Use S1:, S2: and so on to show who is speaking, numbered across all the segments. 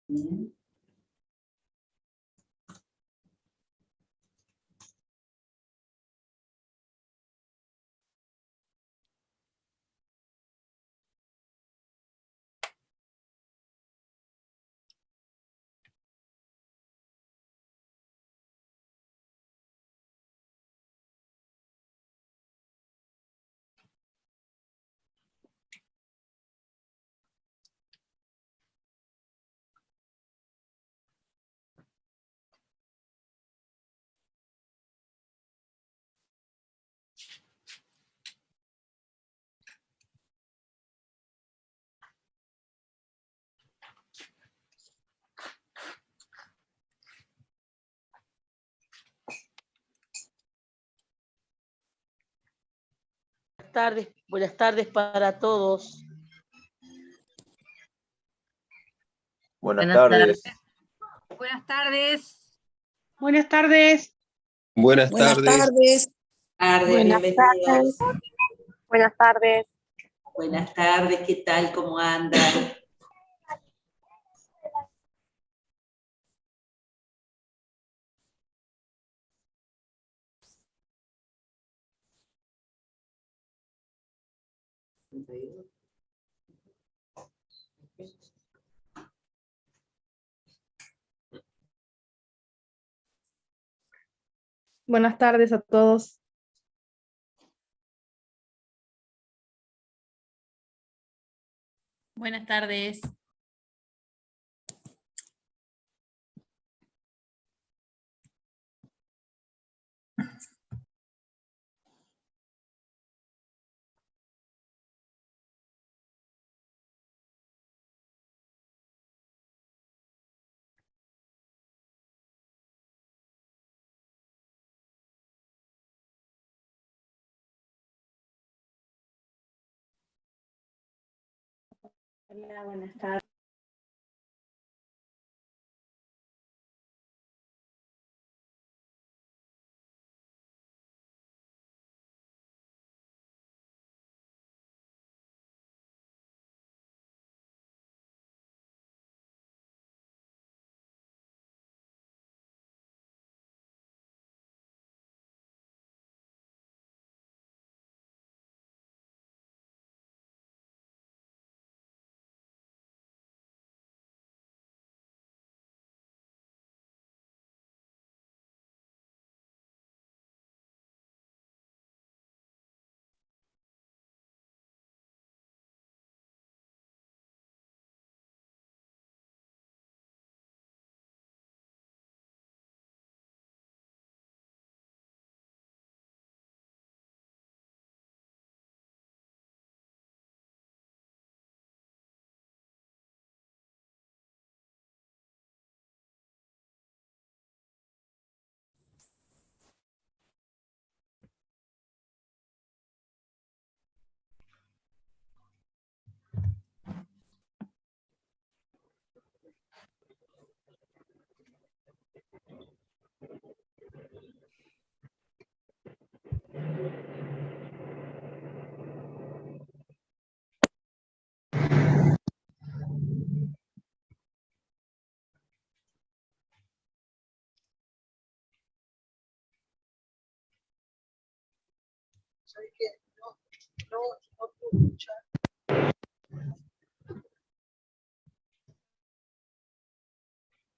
S1: Bien.
S2: Buenas tardes para todos.
S3: Buenas tardes.
S4: Buenas tardes.
S5: Buenas tardes.
S6: Buenas tardes.
S1: Bienvenidos.
S7: Buenas tardes.
S1: Buenas tardes, ¿qué tal? ¿Cómo andan?
S5: Buenas tardes a todos.
S4: Buenas tardes.
S7: Hola, buenas tardes.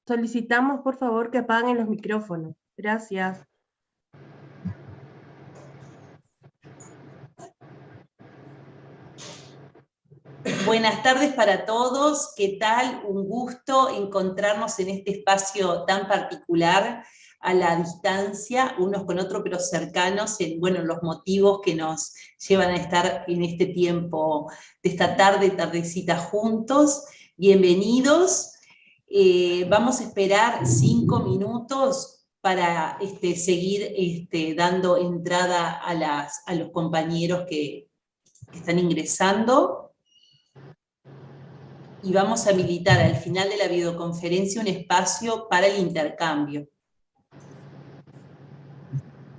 S5: Solicitamos, por favor, que apaguen los micrófonos. Gracias.
S1: Buenas tardes para todos, ¿qué tal? Un gusto encontrarnos en este espacio tan particular, a la distancia, unos con otros, pero cercanos, en los motivos que nos llevan a estar en este tiempo de esta tardecita juntos. Bienvenidos. Vamos a esperar 5 minutos para seguir dando entrada a los compañeros que están ingresando. Y vamos a habilitar al final de la videoconferencia un espacio para el intercambio.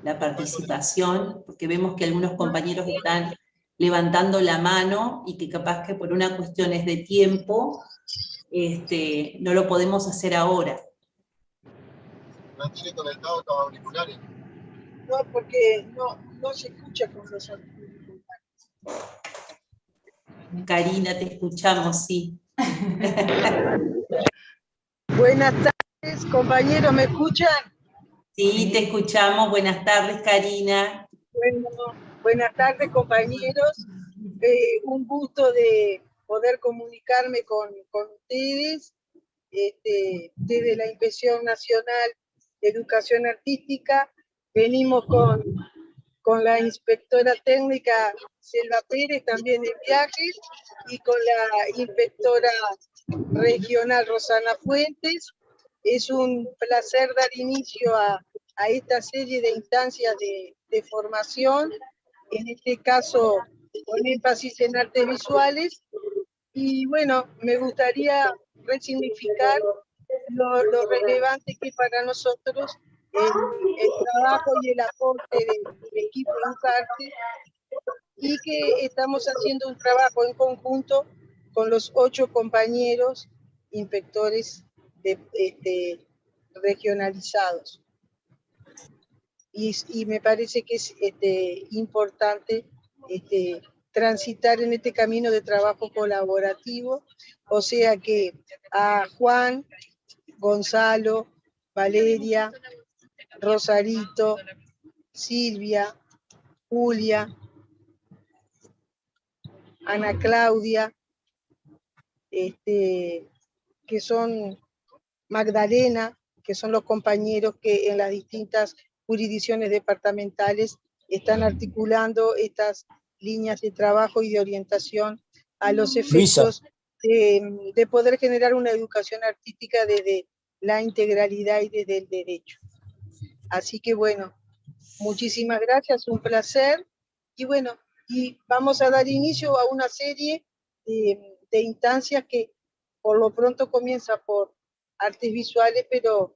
S1: La participación, porque vemos que algunos compañeros están levantando la mano y que capaz que por una cuestión de tiempo no lo podemos hacer ahora.
S8: ¿No tiene conectado con auriculares?
S9: No, porque no se escucha con los auriculares.
S1: Karina, te escuchamos, sí.
S9: Buenas tardes, compañeros, ¿me escuchan?
S1: Sí, te escuchamos. Buenas tardes, Karina.
S9: Bueno, buenas tardes, compañeros. Un gusto de poder comunicarme con ustedes desde la Inspección Nacional de Educación Artística. Venimos con la inspectora técnica Selva Pérez, también de viajes, y con la inspectora regional Rosana Fuentes. Es un placer dar inicio a esta serie de instancias de formación, en este caso con énfasis en artes visuales, y bueno, me gustaría resignificar lo relevante que es para nosotros el trabajo y el aporte del equipo de Educarte, y que estamos haciendo un trabajo en conjunto con los 8 compañeros inspectores regionalizados. Y me parece que es importante transitar en este camino de trabajo colaborativo, o sea que a Juan, Gonzalo, Valeria, Rosarito, Silvia, Julia, Ana Claudia, que son Magdalena, que son los compañeros que en las distintas jurisdicciones departamentales están articulando estas líneas de trabajo y de orientación a los efectos de poder generar una educación artística desde la integralidad y desde el derecho. Así que bueno, muchísimas gracias, un placer, y bueno, y vamos a dar inicio a una serie de instancias que por lo pronto comienza por artes visuales, pero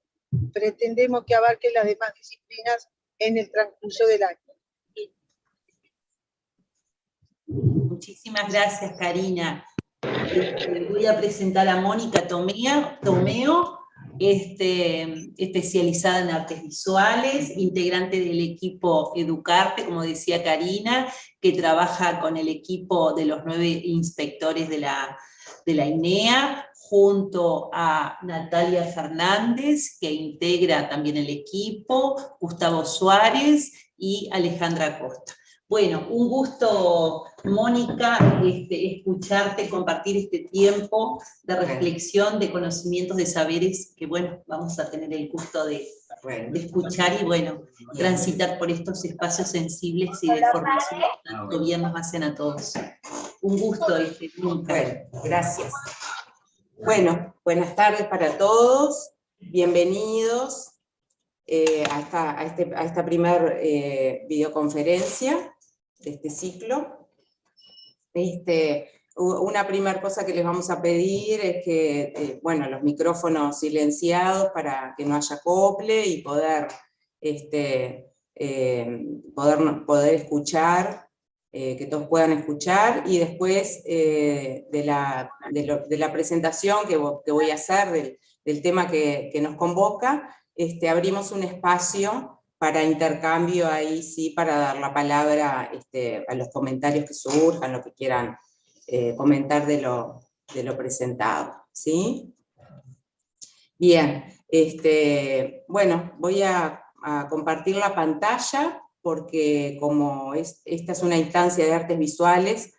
S9: pretendemos que abarque las demás disciplinas en el transcurso del año.
S1: Muchísimas gracias, Karina. Voy a presentar a Mónica Tomeo, especializada en artes visuales, integrante del equipo Educarte, como decía Karina, que trabaja con el equipo de los 9 inspectores de la INEA, junto a Natalia Fernández, que integra también el equipo, Gustavo Suárez y Alejandra Costa. Bueno, un gusto, Mónica, escucharte, compartir este tiempo de reflexión, de conocimientos, de saberes, que bueno, vamos a tener el gusto de escuchar y bueno, transitar por estos espacios sensibles y de formación que bien nos hacen a todos. Un gusto, nunca.
S10: Bueno, gracias. Bueno, buenas tardes para todos, bienvenidos a esta primer videoconferencia de este ciclo. Una primera cosa que les vamos a pedir es que, bueno, los micrófonos silenciados para que no haya acople y poder escuchar, que todos puedan escuchar, y después de la presentación que voy a hacer del tema que nos convoca, abrimos un espacio para intercambio ahí sí, para dar la palabra a los comentarios que surjan, lo que quieran comentar de lo presentado, ¿sí? Bien, bueno, voy a compartir la pantalla, porque como esta es una instancia de artes visuales,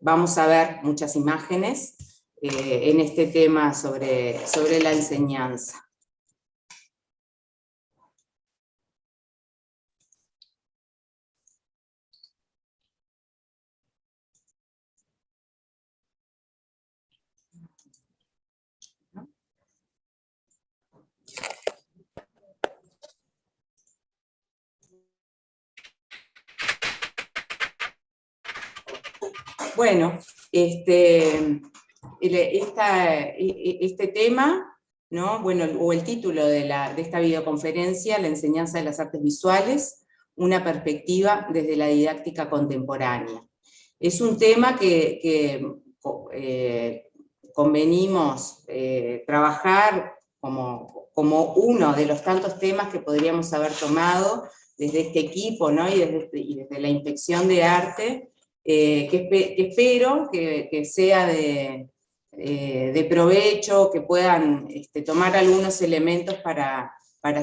S10: vamos a ver muchas imágenes en este tema sobre la enseñanza. Bueno, este tema, ¿no? Bueno, o el título de esta videoconferencia, la enseñanza de las artes visuales, una perspectiva desde la didáctica contemporánea. Es un tema que convenimos trabajar como uno de los tantos temas que podríamos haber tomado desde este equipo, ¿no? y desde la Inspección de Arte, que espero que sea de provecho, que puedan tomar algunos elementos para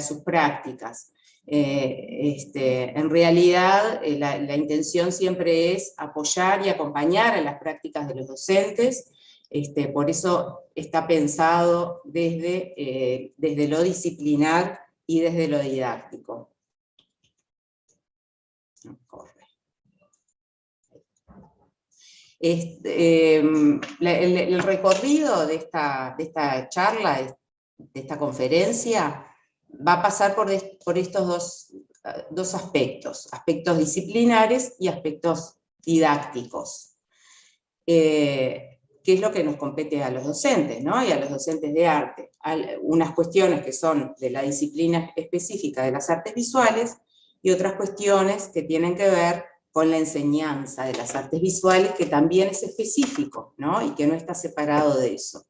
S10: sus prácticas. En realidad, la intención siempre es apoyar y acompañar a las prácticas de los docentes. Por eso está pensado desde lo disciplinar y desde lo didáctico. El recorrido de esta charla, de esta conferencia, va a pasar por estos dos aspectos disciplinares y aspectos didácticos. ¿Qué es lo que nos compete a los docentes, ¿no? Y a los docentes de arte? Unas cuestiones que son de la disciplina específica de las artes visuales, y otras cuestiones que tienen que ver con la enseñanza de las artes visuales, que también es específico, ¿no? Y que no está separado de eso.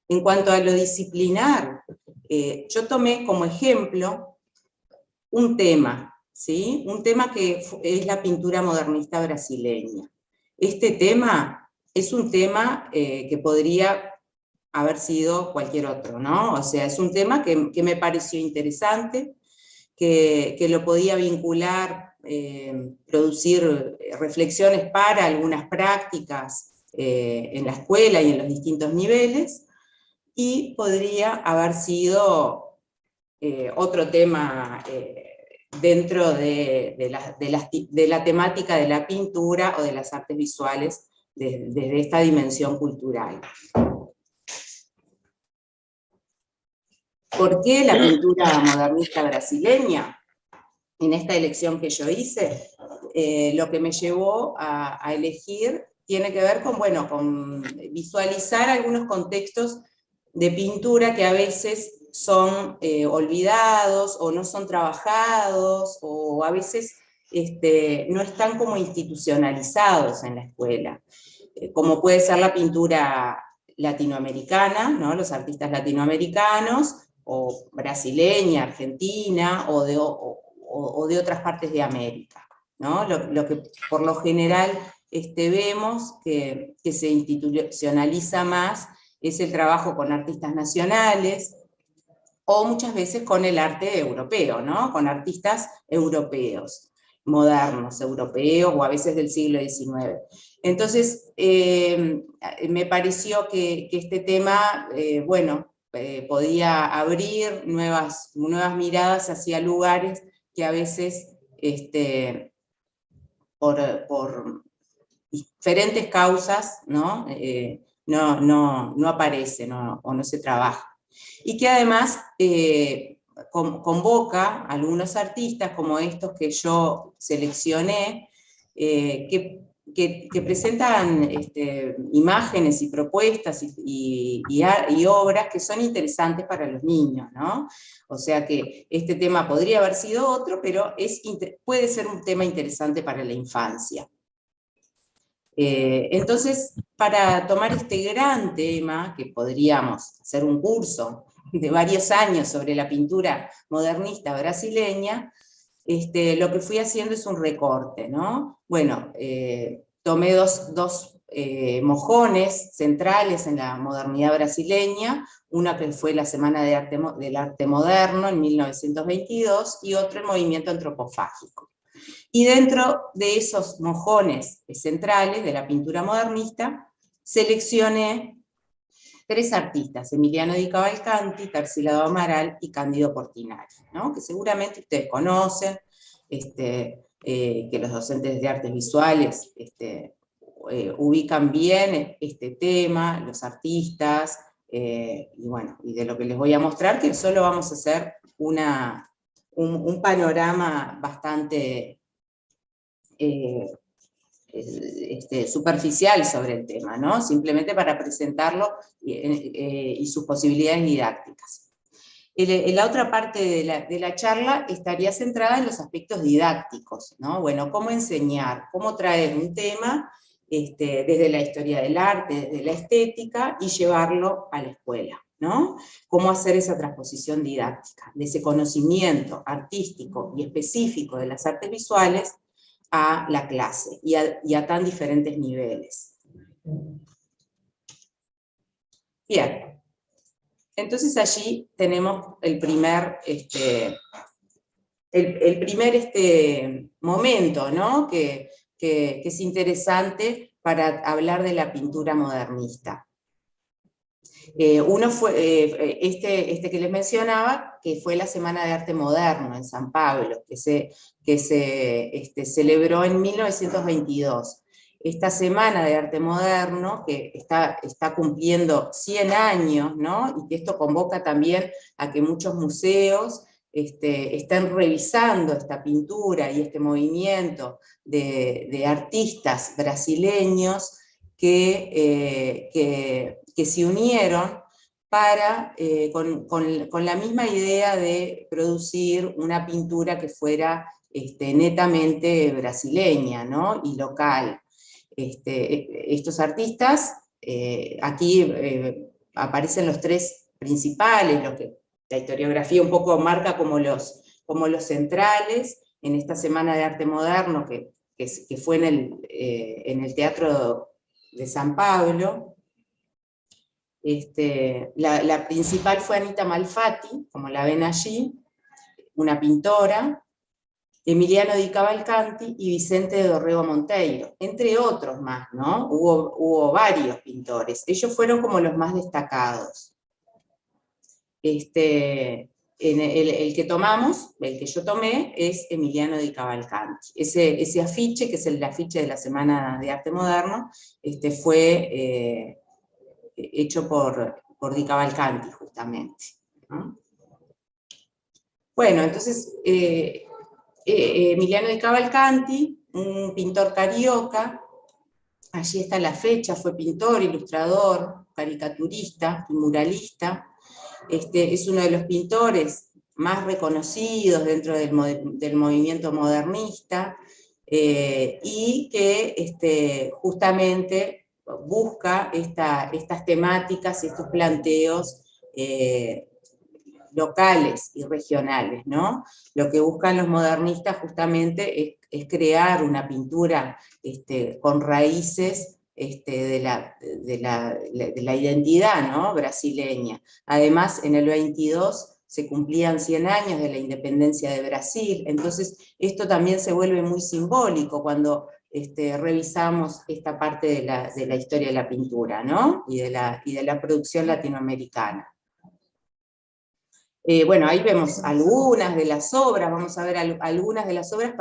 S10: En cuanto a lo disciplinar, yo tomé como ejemplo un tema, ¿sí? Un tema que es la pintura modernista brasileña. Este tema es un tema que podría haber sido cualquier otro, ¿no? O sea, es un tema que me pareció interesante, que lo podía vincular, producir reflexiones para algunas prácticas en la escuela y en los distintos niveles, y podría haber sido otro tema dentro de la temática de la pintura o de las artes visuales desde esta dimensión cultural. ¿Por qué la pintura modernista brasileña? En esta elección que yo hice, lo que me llevó a elegir tiene que ver con visualizar algunos contextos de pintura que a veces son olvidados, o no son trabajados, o a veces no están como institucionalizados en la escuela. Como puede ser la pintura latinoamericana, ¿no? Los artistas latinoamericanos, o brasileña, argentina, o de otras partes de América, ¿no? Lo que por lo general vemos que se institucionaliza más es el trabajo con artistas nacionales, o muchas veces con el arte europeo, ¿no? Con artistas europeos, modernos, europeos, o a veces del siglo XIX. Entonces, me pareció que este tema, podía abrir nuevas miradas hacia lugares que a veces, por diferentes causas, ¿no? No aparece, o no se trabaja. Y que además convoca a algunos artistas, como estos que yo seleccioné, que presentan imágenes y propuestas y obras que son interesantes para los niños, ¿no? O sea que este tema podría haber sido otro, pero puede ser un tema interesante para la infancia. Entonces, para tomar este gran tema, que podríamos hacer un curso de varios años sobre la pintura modernista brasileña, lo que fui haciendo es un recorte, ¿no? Bueno, tomé dos mojones centrales en la modernidad brasileña, una que fue la Semana del Arte Moderno en 1922, y otro el movimiento antropofágico. Y dentro de esos mojones centrales de la pintura modernista, seleccioné 3 artistas: Emiliano Di Cavalcanti, Tarsila Amaral y Cándido Portinari, ¿no? Que seguramente ustedes conocen, que los docentes de artes visuales ubican bien este tema, los artistas, y de lo que les voy a mostrar, que solo vamos a hacer un panorama bastante superficial sobre el tema, ¿no? Simplemente para presentarlo y sus posibilidades didácticas. La otra parte de la charla estaría centrada en los aspectos didácticos, ¿no? Bueno, cómo enseñar, cómo traer un tema desde la historia del arte, desde la estética, y llevarlo a la escuela, ¿no? Cómo hacer esa transposición didáctica, de ese conocimiento artístico y específico de las artes visuales a la clase, y a tan diferentes niveles. Bien, entonces allí tenemos el primer momento, ¿no? que es interesante para hablar de la pintura modernista. Uno fue este que les mencionaba, que fue la Semana de Arte Moderno en San Pablo, que se celebró en 1922. Esta Semana de Arte Moderno, que está cumpliendo 100 años, ¿no? Y que esto convoca también a que muchos museos estén revisando esta pintura y este movimiento de artistas brasileños que se unieron con la misma idea de producir una pintura que fuera netamente brasileña, ¿no? Y local. Estos artistas, aquí aparecen los tres principales, lo que la historiografía un poco marca como los centrales, en esta Semana de Arte Moderno que fue en el Teatro de San Pablo. La principal fue Anita Malfatti, como la ven allí, una pintora, Emiliano Di Cavalcanti y Vicente de Dorrego Monteiro, entre otros más, ¿no? Hubo varios pintores, ellos fueron como los más destacados. El que yo tomé, es Emiliano Di Cavalcanti. Ese afiche, que es el afiche de la Semana de Arte Moderno, fue hecho por Di Cavalcanti, justamente, ¿no? Bueno, entonces, Emiliano Di Cavalcanti, un pintor carioca, allí está la fecha, fue pintor, ilustrador, caricaturista y muralista. Es uno de los pintores más reconocidos dentro del movimiento modernista, y que justamente busca estas temáticas y estos planteos locales y regionales, ¿no? Lo que buscan los modernistas justamente es crear una pintura con raíces de la identidad, ¿no? Brasileña. Además, en el 22 se cumplían 100 años de la independencia de Brasil, entonces esto también se vuelve muy simbólico cuando revisamos esta parte de la historia de la pintura, ¿no? Y de la producción latinoamericana. Bueno, ahí vemos algunas de las obras, vamos a ver algunas de las obras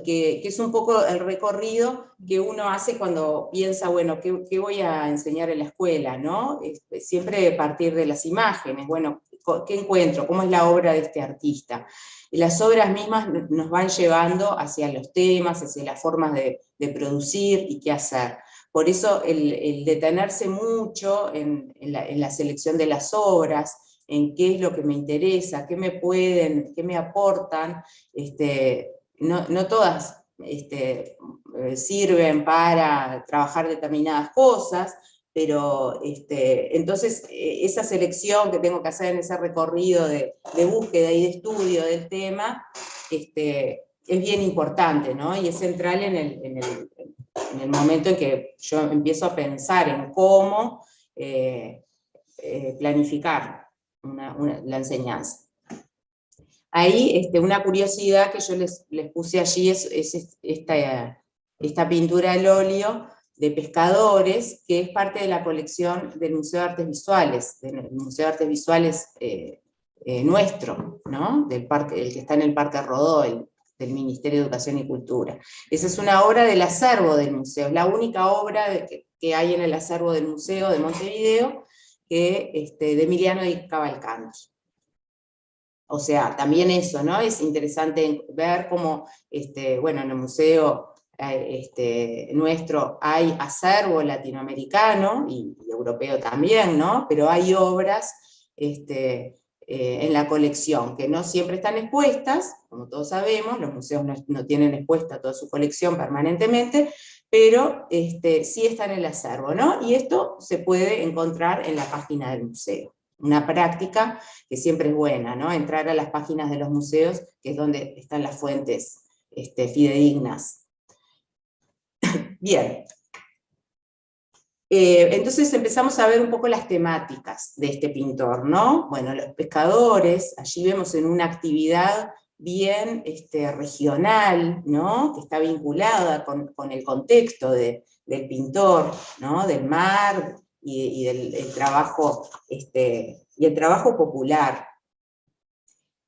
S10: que es un poco el recorrido que uno hace cuando piensa, bueno, ¿qué voy a enseñar en la escuela? ¿No? Siempre partir de las imágenes, bueno, ¿qué encuentro? ¿Cómo es la obra de este artista? Y las obras mismas nos van llevando hacia los temas, hacia las formas de producir y qué hacer. Por eso el detenerse mucho en la selección de las obras, en qué es lo que me interesa, qué me aportan, no todas sirven para trabajar determinadas cosas, pero entonces esa selección que tengo que hacer en ese recorrido de búsqueda y de estudio del tema, es bien importante, ¿no? Y es central en el momento en que yo empiezo a pensar en cómo planificar la enseñanza. Ahí una curiosidad que yo les puse allí es esta pintura al óleo de pescadores, que es parte de la colección del Museo de Artes Visuales, del Museo de Artes Visuales nuestro, ¿no? El que está en el Parque Rodó, del Ministerio de Educación y Cultura. Esa es una obra del acervo del museo, es la única obra que hay en el acervo del Museo de Montevideo, de Emiliano Di Cavalcanti. O sea, también eso, ¿no? Es interesante ver cómo, bueno, en el museo nuestro hay acervo latinoamericano y europeo también, ¿no? Pero hay obras en la colección que no siempre están expuestas, como todos sabemos, los museos no tienen expuesta toda su colección permanentemente, pero sí está en el acervo, ¿no? Y esto se puede encontrar en la página del museo. Una práctica que siempre es buena, ¿no? Entrar a las páginas de los museos, que es donde están las fuentes fidedignas. Bien. Entonces empezamos a ver un poco las temáticas de este pintor, ¿no? Bueno, los pescadores, allí vemos en una actividad bien regional, ¿no? Que está vinculada con el contexto del pintor, ¿no? Del mar y del trabajo, y el trabajo popular.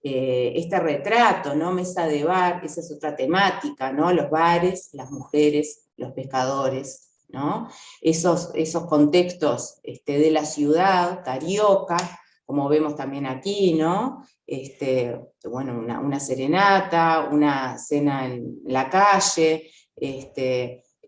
S10: Este retrato, ¿no? Mesa de bar, esa es otra temática, ¿no? Los bares, las mujeres, los pescadores, ¿no? Esos contextos de la ciudad, carioca, como vemos también aquí, ¿no? Bueno, una serenata, una cena en la calle,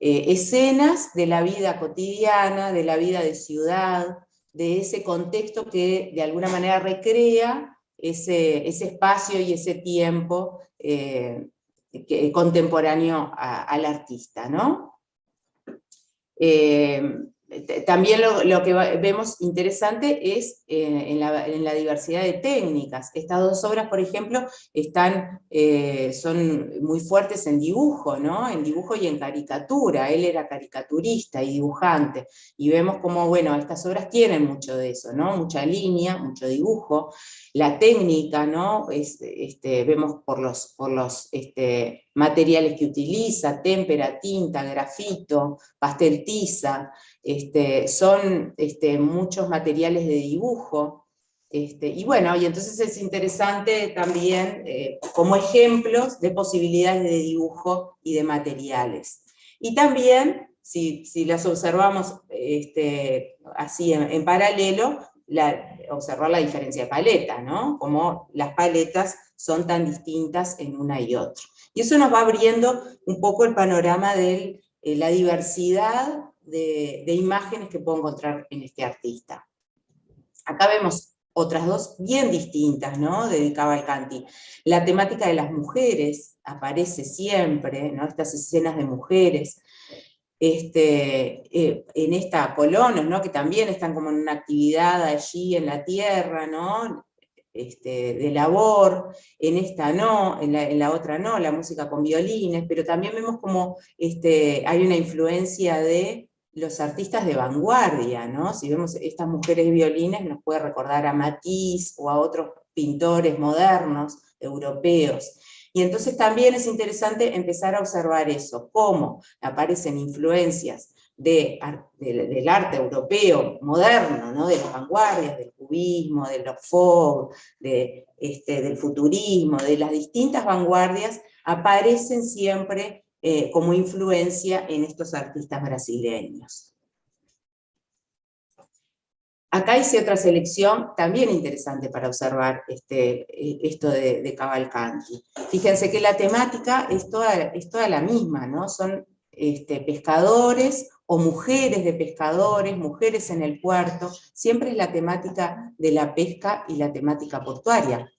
S10: escenas de la vida cotidiana, de la vida de ciudad, de ese contexto que de alguna manera recrea ese espacio y ese tiempo contemporáneo al artista, ¿no? También lo que vemos interesante es en la diversidad de técnicas. Estas dos obras, por ejemplo, son muy fuertes en dibujo, ¿no? En dibujo y en caricatura. Él era caricaturista y dibujante. Y vemos como, bueno, estas obras tienen mucho de eso, ¿no? Mucha línea, mucho dibujo. La técnica, ¿no? Vemos por los materiales que utiliza, témpera, tinta, grafito, pastel tiza. Son muchos materiales de dibujo, y bueno, y entonces es interesante también como ejemplos de posibilidades de dibujo y de materiales. Y también, si las observamos así en paralelo, observar la diferencia de paleta, ¿no? Como las paletas son tan distintas en una y otra. Y eso nos va abriendo un poco el panorama de la diversidad de imágenes que puedo encontrar en este artista. Acá vemos otras dos bien distintas, ¿no? De Cavalcanti. La temática de las mujeres aparece siempre, ¿no? Estas escenas de mujeres, en esta Colonos, ¿no? Que también están como en una actividad allí en la tierra, ¿no? De labor, en esta no, en la otra no, la música con violines, pero también vemos como hay una influencia de los artistas de vanguardia, ¿no? Si vemos estas mujeres violines nos puede recordar a Matisse o a otros pintores modernos europeos. Y entonces también es interesante empezar a observar eso, cómo aparecen influencias del arte europeo moderno, ¿no? De las vanguardias, del cubismo, del Fauve, del futurismo, de las distintas vanguardias, aparecen siempre como influencia en estos artistas brasileños. Acá hice otra selección también interesante para observar esto de Cavalcanti. Fíjense que la temática es toda la misma, ¿no? Son pescadores o mujeres de pescadores, mujeres en el puerto, siempre es la temática de la pesca y la temática portuaria.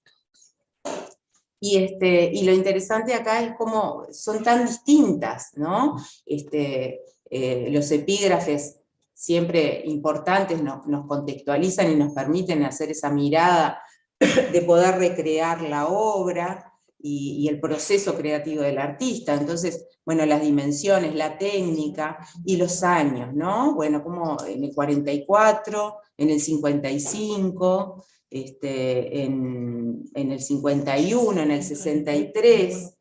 S10: Y lo interesante acá es cómo son tan distintas, ¿no? Los epígrafes siempre importantes nos contextualizan y nos permiten hacer esa mirada de poder recrear la obra y el proceso creativo del artista. Entonces, bueno, las dimensiones, la técnica y los años, ¿no? Bueno, como en el 44, en el 55, en el 51, en el 63,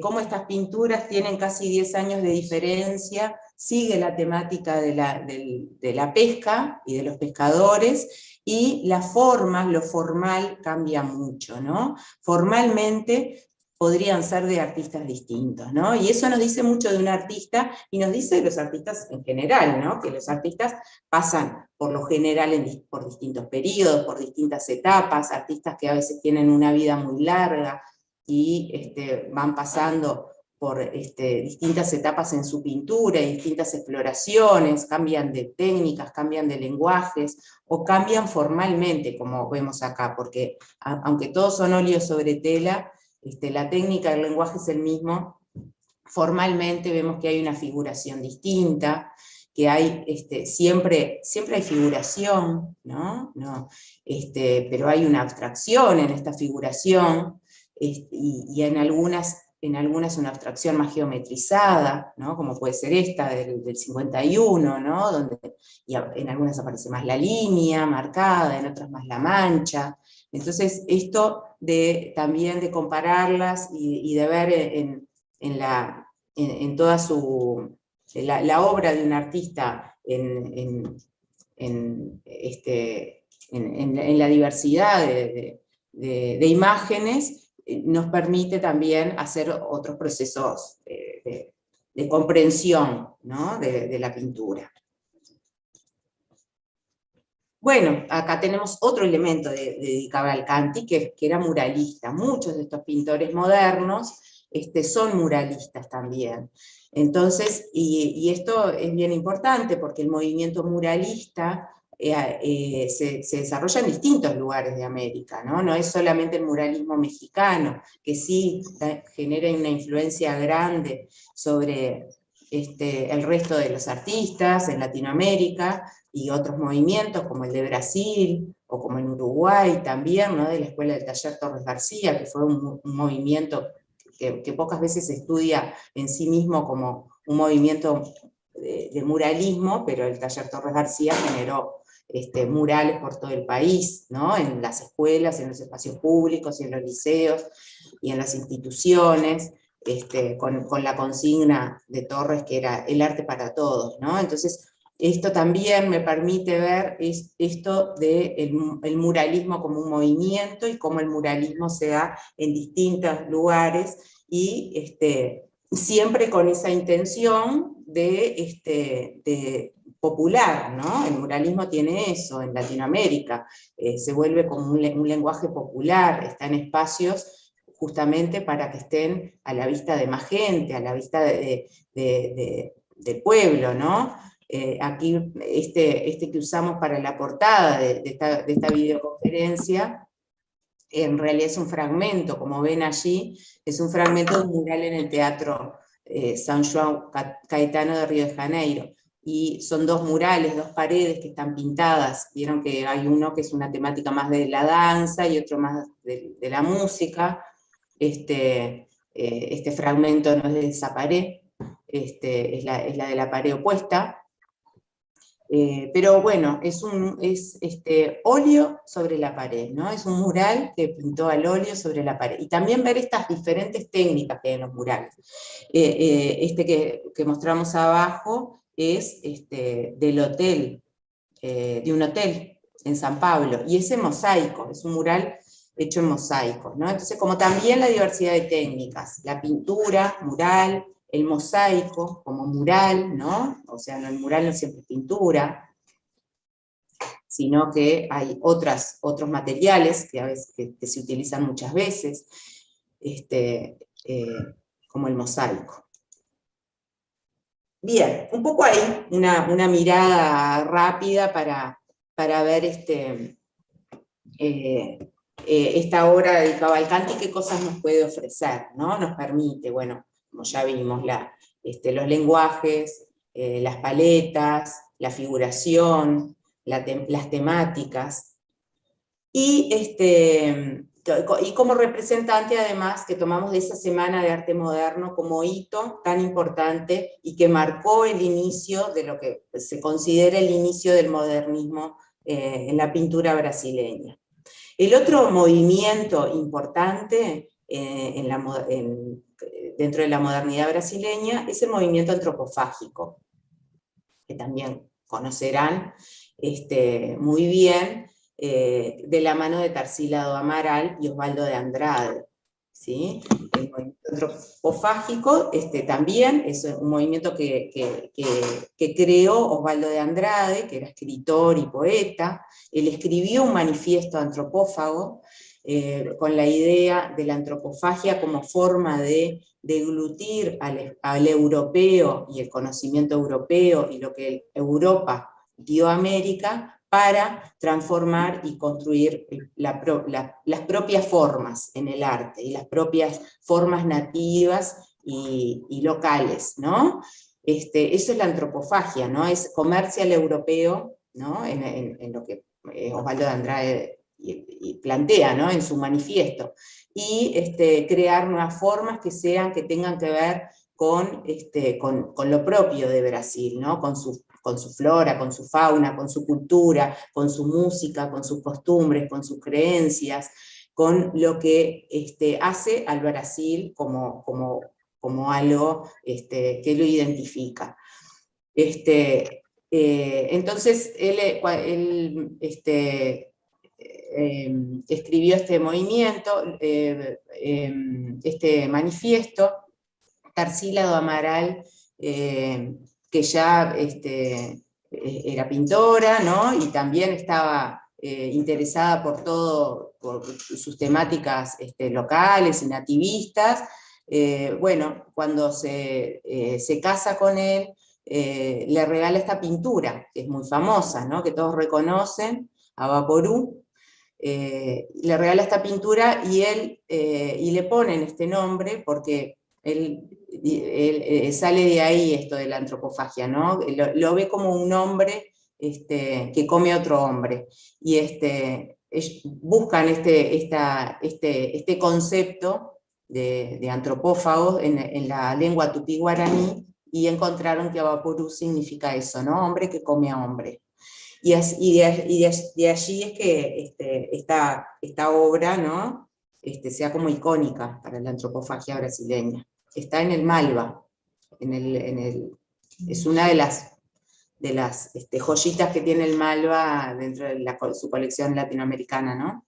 S10: cómo estas pinturas tienen casi 10 años de diferencia, sigue la temática de la pesca y de los pescadores, y las formas, lo formal cambia mucho, ¿no? Formalmente podrían ser de artistas distintos, ¿no? Y eso nos dice mucho de un artista, y nos dice de los artistas en general, ¿no? Que los artistas pasan, por lo general, por distintos periodos, por distintas etapas, artistas que a veces tienen una vida muy larga, y van pasando por distintas etapas en su pintura, y distintas exploraciones, cambian de técnicas, cambian de lenguajes, o cambian formalmente, como vemos acá, porque aunque todos son óleos sobre tela, la técnica del lenguaje es el mismo, formalmente vemos que hay una figuración distinta, que hay, siempre hay figuración, ¿no? Pero hay una abstracción en esta figuración, y en algunas una abstracción más geometrizada, ¿no? Como puede ser esta del 51, ¿no? Donde en algunas aparece más la línea marcada, en otras más la mancha. Entonces esto también de compararlas y de ver en toda la obra de un artista en la diversidad de imágenes, nos permite también hacer otros procesos de comprensión, ¿no? de la pintura. Bueno, acá tenemos otro elemento de Di Cavalcanti, que era muralista. Muchos de estos pintores modernos son muralistas también. Entonces, y esto es bien importante porque el movimiento muralista se desarrolla en distintos lugares de América, ¿no? No es solamente el muralismo mexicano, que sí genera una influencia grande sobre el resto de los artistas en Latinoamérica, y otros movimientos como el de Brasil, o como en Uruguay también, ¿no? De la Escuela del Taller Torres García, que fue un movimiento que pocas veces se estudia en sí mismo como un movimiento de muralismo, pero el Taller Torres García generó murales por todo el país, ¿no? En las escuelas, en los espacios públicos, y en los liceos, y en las instituciones, con la consigna de Torres que era el arte para todos, ¿no? Entonces, esto también me permite ver esto del muralismo como un movimiento, y cómo el muralismo se da en distintos lugares, y siempre con esa intención de popular, ¿no? El muralismo tiene eso en Latinoamérica, se vuelve como un lenguaje popular, está en espacios justamente para que estén a la vista de más gente, a la vista del pueblo, ¿no? Aquí que usamos para la portada de esta videoconferencia, en realidad es un fragmento, como ven allí, es un fragmento de un mural en el Teatro San João Caetano de Río de Janeiro. Y son dos murales, dos paredes que están pintadas. Vieron que hay uno que es una temática más de la danza y otro más de la música. Este fragmento no es de esa pared, es la de la pared opuesta. Pero bueno, es óleo sobre la pared, ¿no? Es un mural que pintó al óleo sobre la pared. Y también ver estas diferentes técnicas que hay en los murales. Que mostramos abajo es del hotel, de un hotel en San Pablo, y ese mosaico, es un mural hecho en mosaico, ¿no? Entonces, como también la diversidad de técnicas, la pintura, mural, el mosaico como mural, ¿no? O sea, el mural no siempre es pintura, sino que hay otros materiales que a veces que se utilizan muchas veces, como el mosaico. Bien, un poco ahí, una mirada rápida para ver esta obra de Cavalcanti, qué cosas nos puede ofrecer, ¿no? Nos permite, bueno, como ya vimos, los lenguajes, las paletas, la figuración, las temáticas, y como representante además que tomamos de esa Semana de Arte Moderno como hito tan importante y que marcó el inicio de lo que se considera el inicio del modernismo en la pintura brasileña. El otro movimiento importante dentro de la modernidad brasileña es el movimiento antropofágico, que también conocerán muy bien, de la mano de Tarsila do Amaral y Osvaldo de Andrade, ¿sí? El movimiento antropofágico también es un movimiento que creó Osvaldo de Andrade, que era escritor y poeta. Él escribió un manifiesto antropófago con la idea de la antropofagia como forma de deglutir al europeo y el conocimiento europeo y lo que Europa dio a América, para transformar y construir las propias formas en el arte, y las propias formas nativas y locales, ¿no? Eso es la antropofagia, ¿no? Es comerse al europeo, ¿no? En lo que Osvaldo de Andrade y plantea, ¿no? En su manifiesto, y crear nuevas formas que tengan que ver con lo propio de Brasil, ¿no? Con su flora, con su fauna, con su cultura, con su música, con sus costumbres, con sus creencias, con lo que hace al Brasil como algo que lo identifica. Entonces, él escribió este movimiento, este manifiesto. Tarsila do Amaral, que ya era pintora, ¿no? Y también estaba interesada por sus temáticas locales y nativistas. Bueno, cuando se casa con él, le regala esta pintura, que es muy famosa, ¿no? Que todos reconocen, a Vaporú. Le regala esta pintura y le ponen este nombre porque él sale de ahí esto de la antropofagia, ¿no? Lo ve como un hombre que come a otro hombre. Y buscan este concepto de antropófagos en la lengua tupí-guaraní, y encontraron que Vaporú significa eso, ¿no? Hombre que come a hombre. Y de allí es que esta obra, ¿no? Sea como icónica para la antropofagia brasileña. Está en el Malva, es una de las joyitas que tiene el Malva dentro de su colección latinoamericana, ¿no?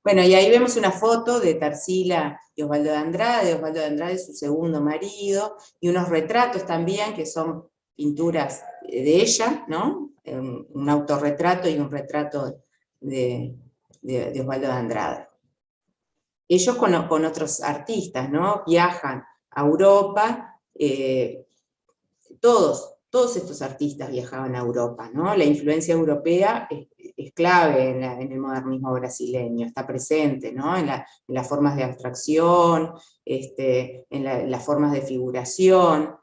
S10: Bueno, y ahí vemos una foto de Tarsila y Osvaldo de Andrade, su segundo marido, y unos retratos también, que son pinturas de ella, ¿no? Un autorretrato y un retrato de Osvaldo de Andrade. Ellos con otros artistas, ¿no? Viajan a Europa, todos estos artistas viajaban a Europa, ¿no? La influencia europea es clave en el modernismo brasileño, está presente, ¿no? En las formas de abstracción, en las formas de figuración.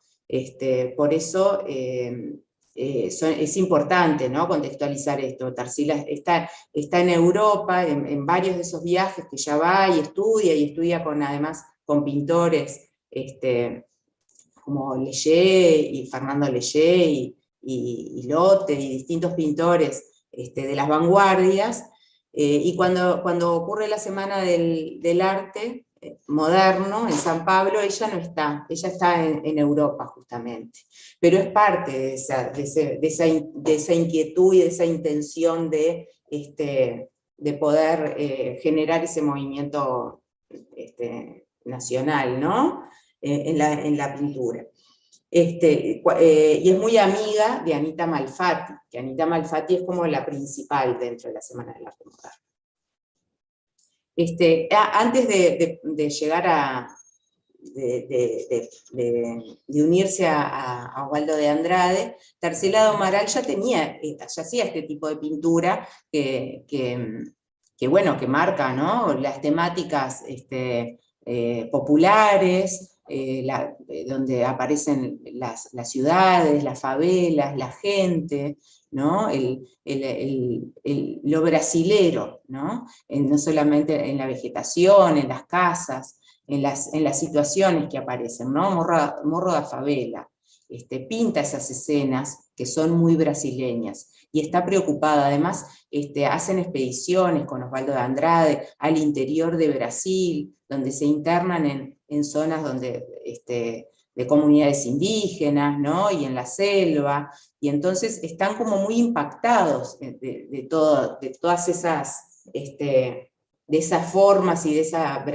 S10: Por eso es importante, ¿no? Contextualizar esto. Tarsila está en Europa, en varios de esos viajes que ya va y estudia además con pintores como Leyé y Fernando Leyé y Lotte y distintos pintores de las vanguardias, y cuando ocurre la Semana del Arte Moderno en San Pablo, ella no está, ella está en Europa justamente, pero es parte de esa inquietud y de esa intención de poder generar ese movimiento nacional, ¿no? En la pintura. Y es muy amiga de Anita Malfatti, que Anita Malfatti es como la principal dentro de la Semana del Arte Moderno. Antes de llegar de unirse a Osvaldo de Andrade, Tarsila do Amaral ya hacía este tipo de pintura que marca, ¿no? Las temáticas populares, donde aparecen las ciudades, las favelas, la gente, ¿no? Lo brasilero, ¿no? No solamente en la vegetación, en las casas, en las situaciones que aparecen, ¿no? Morro da Favela, pinta esas escenas que son muy brasileñas, y está preocupada. Además, hacen expediciones con Osvaldo de Andrade al interior de Brasil, donde se internan en zonas de comunidades indígenas, ¿no? Y en la selva, y entonces están como muy impactados de todas esas, de esas formas y de esas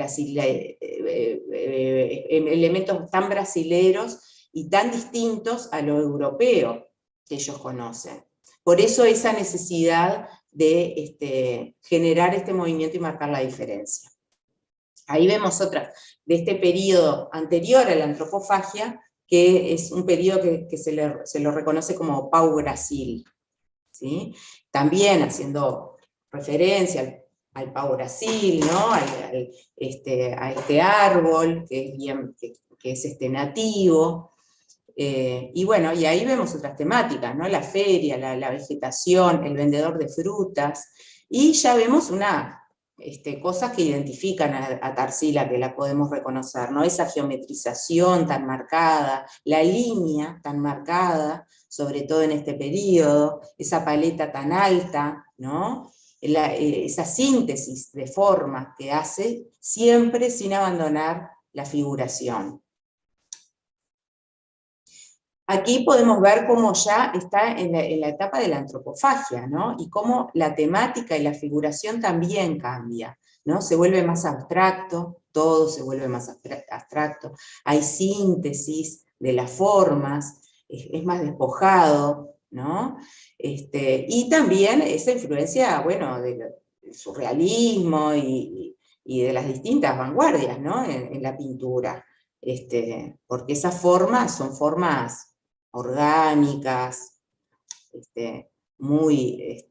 S10: elementos tan brasileros y tan distintos a lo europeo que ellos conocen. Por eso esa necesidad de generar este movimiento y marcar la diferencia. Ahí vemos otra, de este periodo anterior a la antropofagia, que es un periodo que se lo reconoce como Pau Brasil, ¿sí? También haciendo referencia al Pau Brasil, ¿no? A este árbol que es nativo. Y bueno, y ahí vemos otras temáticas, ¿no? La feria, la vegetación, el vendedor de frutas, y ya vemos cosas que identifican a Tarsila, que la podemos reconocer, ¿no? Esa geometrización tan marcada, la línea tan marcada, sobre todo en este periodo, esa paleta tan alta, ¿no? Esa síntesis de formas que hace, siempre sin abandonar la figuración. Aquí podemos ver cómo ya está en la etapa de la antropofagia, ¿no? Y cómo la temática y la figuración también cambia, ¿no? Se vuelve más abstracto, todo se vuelve más abstracto, hay síntesis de las formas, es más despojado, ¿no? Y también esa influencia, bueno, del surrealismo y de las distintas vanguardias, ¿no? En la pintura, porque esas formas son formas orgánicas, muy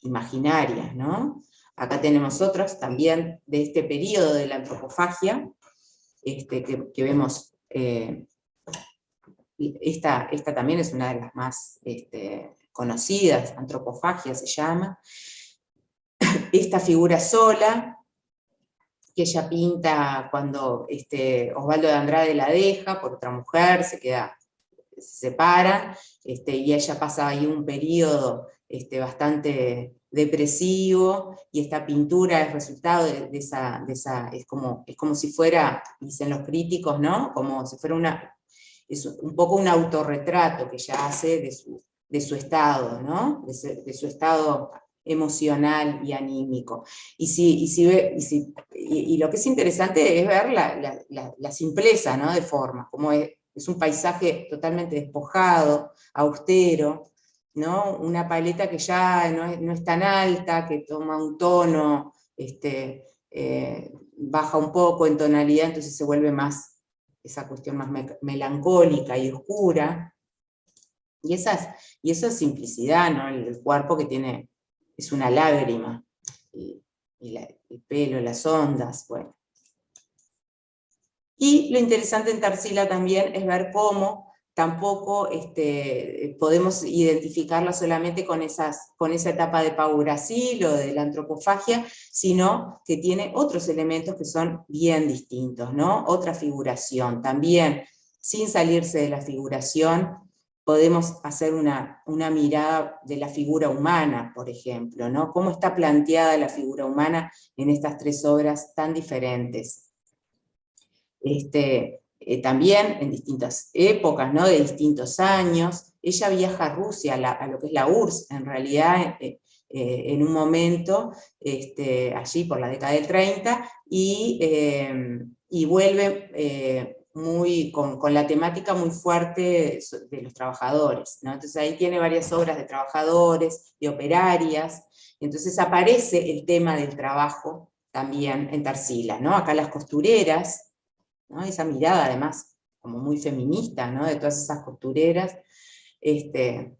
S10: imaginarias, ¿no? Acá tenemos otras también de este periodo de la antropofagia, que vemos, esta también es una de las más conocidas, antropofagia se llama. Esta figura sola, que ella pinta cuando Osvaldo de Andrade la deja por otra mujer, se separa, y ella pasa ahí un periodo bastante depresivo, y esta pintura es resultado de esa es como si fuera, dicen los críticos, ¿no? Como si fuera es un poco un autorretrato que ella hace de su estado, ¿no? De su estado emocional y anímico. Y lo que es interesante es ver la simpleza, ¿no? De forma, como es un paisaje totalmente despojado, austero, ¿no? Una paleta que ya no es tan alta, que toma un tono, baja un poco en tonalidad, entonces se vuelve más, esa cuestión más melancólica y oscura. Y esa es simplicidad, ¿no? El cuerpo que tiene, es una lágrima, y el pelo, las ondas, bueno. Y lo interesante en Tarsila también es ver cómo tampoco podemos identificarla solamente con esa etapa de Pau Brasil o de la antropofagia, sino que tiene otros elementos que son bien distintos, ¿no? Otra figuración. También, sin salirse de la figuración, podemos hacer una mirada de la figura humana, por ejemplo, ¿no? Cómo está planteada la figura humana en estas tres obras tan diferentes. También en distintas épocas, ¿no? De distintos años. Ella viaja a Rusia, a lo que es la URSS, en realidad, en un momento, allí por la década del 30, y vuelve con la temática muy fuerte de los trabajadores, ¿no? Entonces ahí tiene varias obras de trabajadores, de operarias, entonces aparece el tema del trabajo también en Tarsila, ¿no? Acá las costureras, ¿no? Esa mirada además como muy feminista, ¿no? De todas esas costureras, estos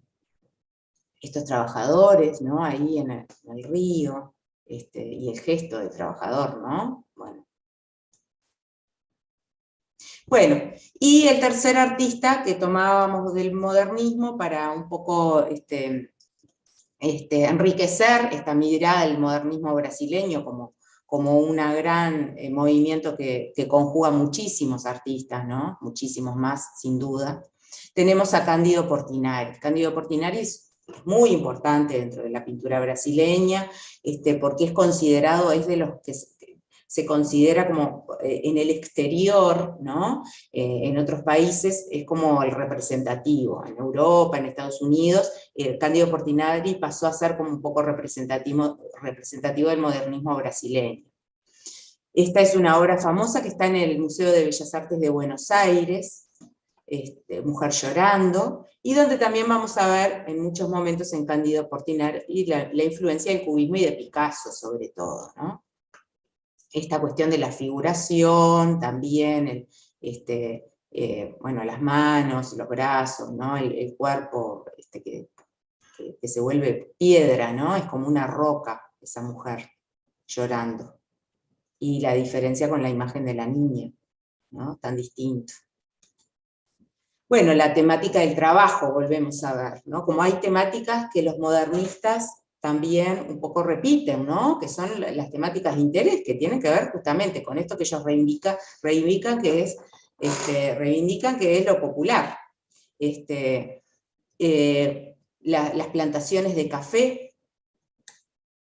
S10: trabajadores, ¿no? Ahí en el río, y el gesto del trabajador, ¿no? Bueno, y el tercer artista que tomábamos del modernismo para un poco enriquecer esta mirada del modernismo brasileño como un gran movimiento que conjuga muchísimos artistas, ¿no? Muchísimos más, sin duda. Tenemos a Cândido Portinari. Cândido Portinari es muy importante dentro de la pintura brasileña, porque es considerado, es de los que se considera como en el exterior, ¿no? En otros países es como el representativo, en Europa, en Estados Unidos, Cândido Portinari pasó a ser como un poco representativo del modernismo brasileño. Esta es una obra famosa que está en el Museo de Bellas Artes de Buenos Aires, Mujer llorando, y donde también vamos a ver en muchos momentos en Cândido Portinari la influencia del cubismo y de Picasso sobre todo, ¿no? Esta cuestión de la figuración, también, bueno, las manos, los brazos, ¿no? El cuerpo que se vuelve piedra, ¿no? Es como una roca esa mujer, llorando. Y la diferencia con la imagen de la niña, ¿no? Tan distinto. Bueno, la temática del trabajo, volvemos a ver, ¿no? Como hay temáticas que los modernistas también un poco repiten, ¿no? Que son las temáticas de interés, que tienen que ver justamente con esto que ellos reivindican que es lo popular. Las plantaciones de café,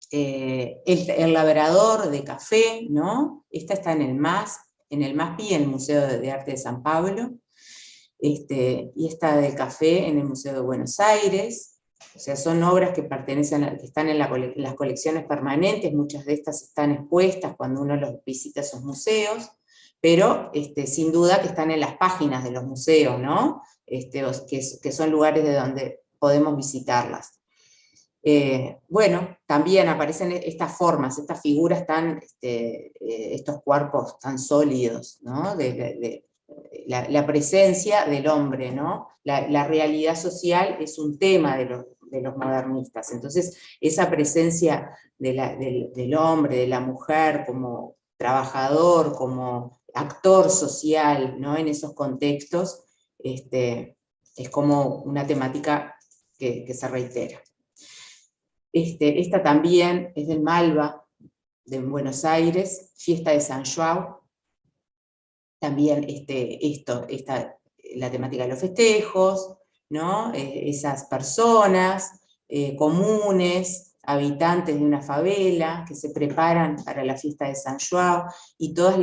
S10: el labrador de café, ¿no? Esta está en el MASPI, en el Museo de Arte de San Pablo, y esta del café en el Museo de Buenos Aires. O sea, son obras que que están en las colecciones permanentes, muchas de estas están expuestas cuando uno los visita esos museos, pero sin duda que están en las páginas de los museos, ¿no? Que son lugares de donde podemos visitarlas. Bueno, también aparecen estas formas, estas figuras estos cuerpos tan sólidos, ¿no? La presencia del hombre, ¿no? La realidad social es un tema de los modernistas, entonces esa presencia del hombre, de la mujer como trabajador, como actor social, ¿no? En esos contextos, es como una temática que se reitera. Esta también es del Malva, de Buenos Aires, Fiesta de San João. También la temática de los festejos, ¿no? Esas personas comunes, habitantes de una favela, que se preparan para la fiesta de San João, y todas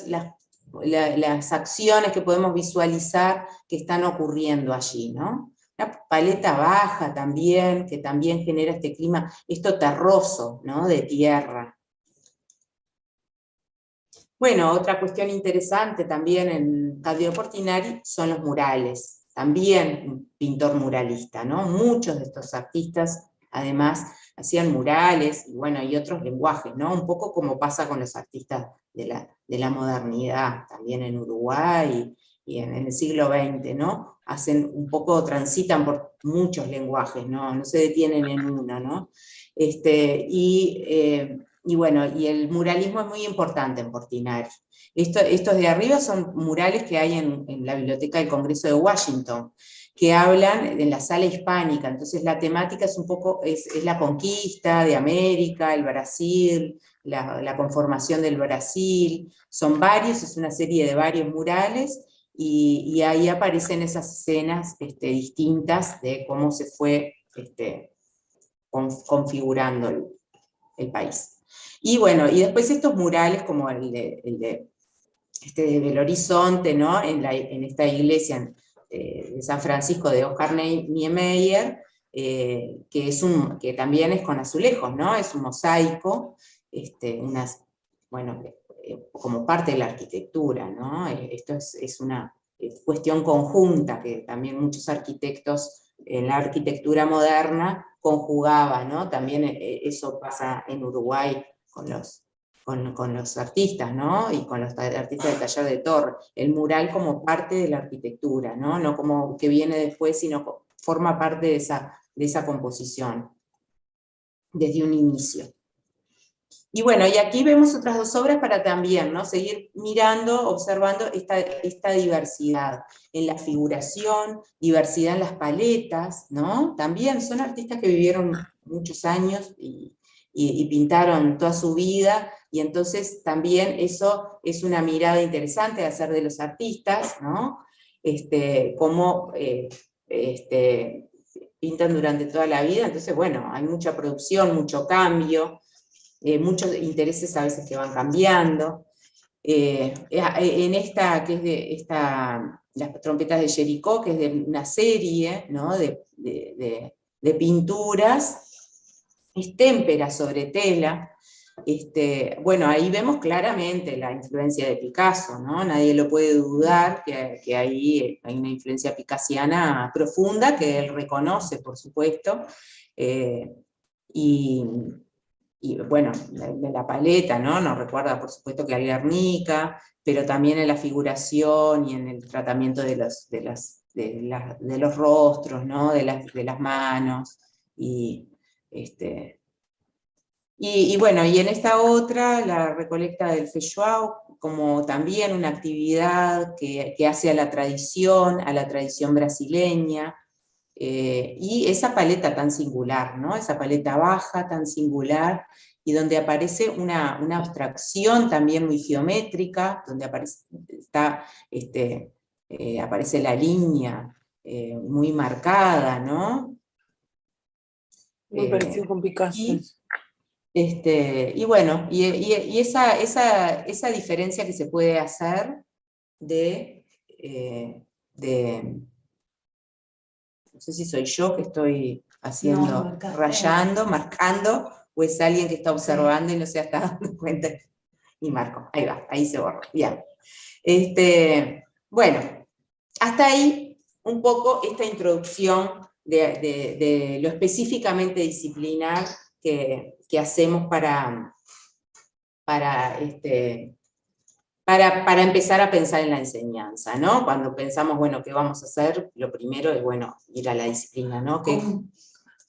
S10: las acciones que podemos visualizar que están ocurriendo allí, ¿no? Una paleta baja también, que también genera este clima, esto terroso, ¿no? De tierra. Bueno, otra cuestión interesante también en Claudio Portinari son los murales. También un pintor muralista, ¿no? Muchos de estos artistas, además, hacían murales, y bueno, y otros lenguajes, ¿no? Un poco como pasa con los artistas de la modernidad, también en Uruguay y en el siglo XX, ¿no? Transitan por muchos lenguajes, no se detienen en uno, ¿no? Y bueno, y el muralismo es muy importante en Portinari. Estos de arriba son murales que hay en la Biblioteca del Congreso de Washington, que hablan en la sala hispánica, entonces la temática es un poco, es la conquista de América, el Brasil, la conformación del Brasil, son varios, es una serie de varios murales, y ahí aparecen esas escenas distintas de cómo se fue configurando el país. Y bueno, y después estos murales como el de Belo Horizonte, ¿no? En esta iglesia de San Francisco de Oscar Niemeyer, que también es con azulejos, ¿no? Es un mosaico, como parte de la arquitectura, ¿no? Esto es una cuestión conjunta que también muchos arquitectos en la arquitectura moderna conjugaba, ¿no? También eso pasa en Uruguay con los artistas, ¿no? Y con los artistas del taller de Torre. El mural como parte de la arquitectura, ¿no? No como que viene después, sino forma parte de esa composición, desde un inicio. Y bueno, y aquí vemos otras dos obras para también, ¿no? Seguir mirando, observando esta diversidad en la figuración, diversidad en las paletas, ¿no? También son artistas que vivieron muchos años y pintaron toda su vida, y entonces también eso es una mirada interesante de hacer de los artistas, ¿no? Cómo pintan durante toda la vida, entonces bueno, hay mucha producción, mucho cambio, muchos intereses a veces que van cambiando. En esta, que es de las trompetas de Jericó, que es de una serie, ¿no? de pinturas, es témpera sobre tela. Bueno, ahí vemos claramente la influencia de Picasso, ¿no? Nadie lo puede dudar, que ahí hay una influencia picasiana profunda, que él reconoce, por supuesto, y bueno, de la paleta, ¿no? Nos recuerda, por supuesto, que al Guernica, pero también en la figuración y en el tratamiento de los rostros, ¿no? De las manos, y Y bueno, y en esta otra, la recolecta del feijoao, como también una actividad que hace a la tradición brasileña, y esa paleta tan singular, ¿no? Esa paleta baja, tan singular, y donde aparece una abstracción también muy geométrica, donde aparece la línea muy marcada, ¿no?
S2: Muy parecido con Picasso.
S10: Y bueno, y esa diferencia que se puede hacer de no sé si soy yo que estoy haciendo, rayando, marcando, o es alguien que está observando y no se está dando cuenta. Y marco, ahí va, ahí se borra, bien. Bueno, hasta ahí un poco esta introducción de lo específicamente disciplinar que hacemos para empezar a pensar en la enseñanza, ¿no? Cuando pensamos, bueno, ¿qué vamos a hacer? Lo primero es, bueno, ir a la disciplina, ¿no?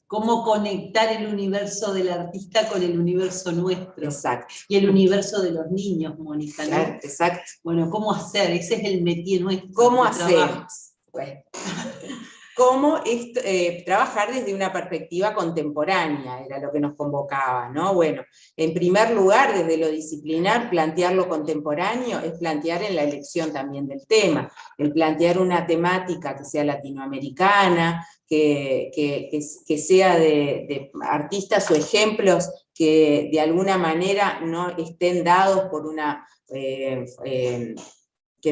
S1: ¿Cómo conectar el universo del artista con el universo nuestro?
S10: Exacto.
S1: Y el universo de los niños, Mónica, ¿no?
S10: Claro, exacto.
S1: Bueno, ¿cómo hacer? Ese es el métier nuestro.
S10: ¿Cómo hacemos? Bueno, cómo trabajar desde una perspectiva contemporánea, era lo que nos convocaba, ¿no? Bueno, en primer lugar, desde lo disciplinar, plantear lo contemporáneo es plantear en la elección también del tema, el plantear una temática que sea latinoamericana, que sea de artistas o ejemplos que de alguna manera no estén dados por una... que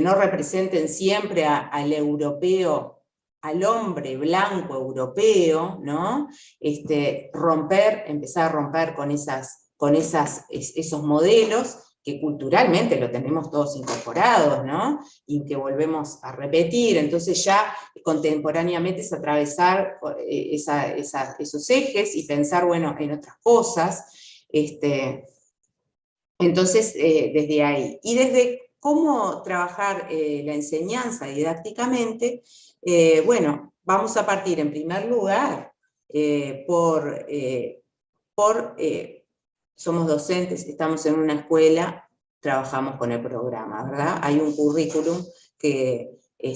S10: no representen siempre al europeo, al hombre blanco europeo, ¿no? Empezar a romper con esos modelos que culturalmente lo tenemos todos incorporados, ¿no? Y que volvemos a repetir. Entonces ya contemporáneamente es atravesar esos ejes y pensar, bueno, en otras cosas. Entonces, desde ahí. Y desde cómo trabajar la enseñanza didácticamente, bueno, vamos a partir en primer lugar somos docentes, estamos en una escuela, trabajamos con el programa, ¿verdad? Hay un currículum,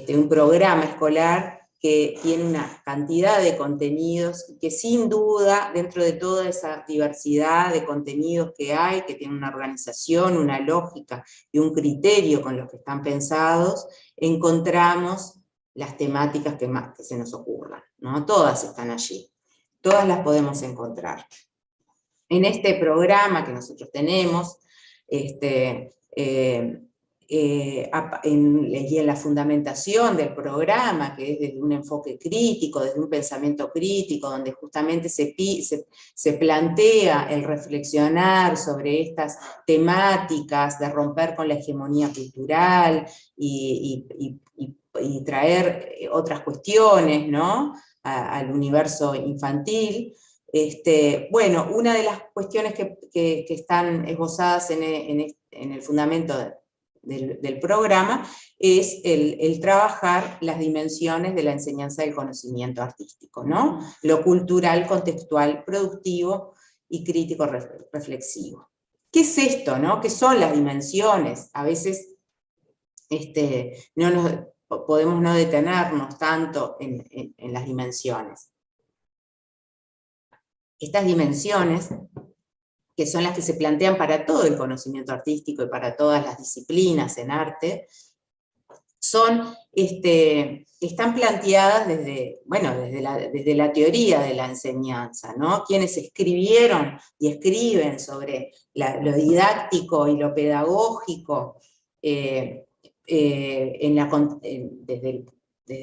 S10: un programa escolar que tiene una cantidad de contenidos que sin duda, dentro de toda esa diversidad de contenidos que hay, que tiene una organización, una lógica y un criterio con los que están pensados, encontramos las temáticas que se nos ocurran, ¿no? Todas están allí, todas las podemos encontrar. En este programa que nosotros tenemos, y en la fundamentación del programa, que es desde un enfoque crítico, desde un pensamiento crítico, donde justamente se plantea el reflexionar sobre estas temáticas, de romper con la hegemonía cultural y traer otras cuestiones, ¿no? Al universo infantil. Bueno, una de las cuestiones que están esbozadas en el fundamento del programa es el trabajar las dimensiones de la enseñanza del conocimiento artístico, ¿no? Lo cultural, contextual, productivo y crítico reflexivo. ¿Qué es esto, no? ¿Qué son las dimensiones? A veces podemos no detenernos tanto en las dimensiones. Estas dimensiones, que son las que se plantean para todo el conocimiento artístico y para todas las disciplinas en arte, están planteadas desde la teoría de la enseñanza, ¿no? Quienes escribieron y escriben sobre lo didáctico y lo pedagógico desde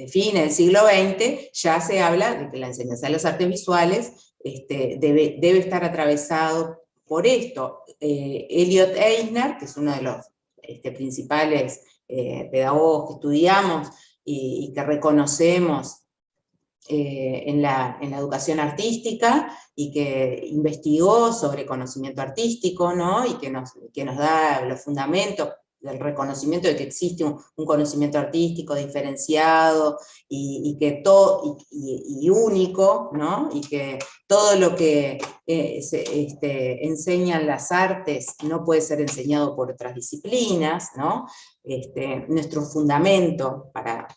S10: fines del siglo XX, ya se habla de que la enseñanza de las artes visuales debe estar atravesado por esto. Elliot Eisner, que es uno de los principales pedagogos que estudiamos y que reconocemos en la educación artística, y que investigó sobre conocimiento artístico, ¿no? Y que nos da los fundamentos del reconocimiento de que existe un conocimiento artístico diferenciado y único, ¿no? Y que todo lo que enseñan las artes no puede ser enseñado por otras disciplinas, ¿no? Nuestro fundamento para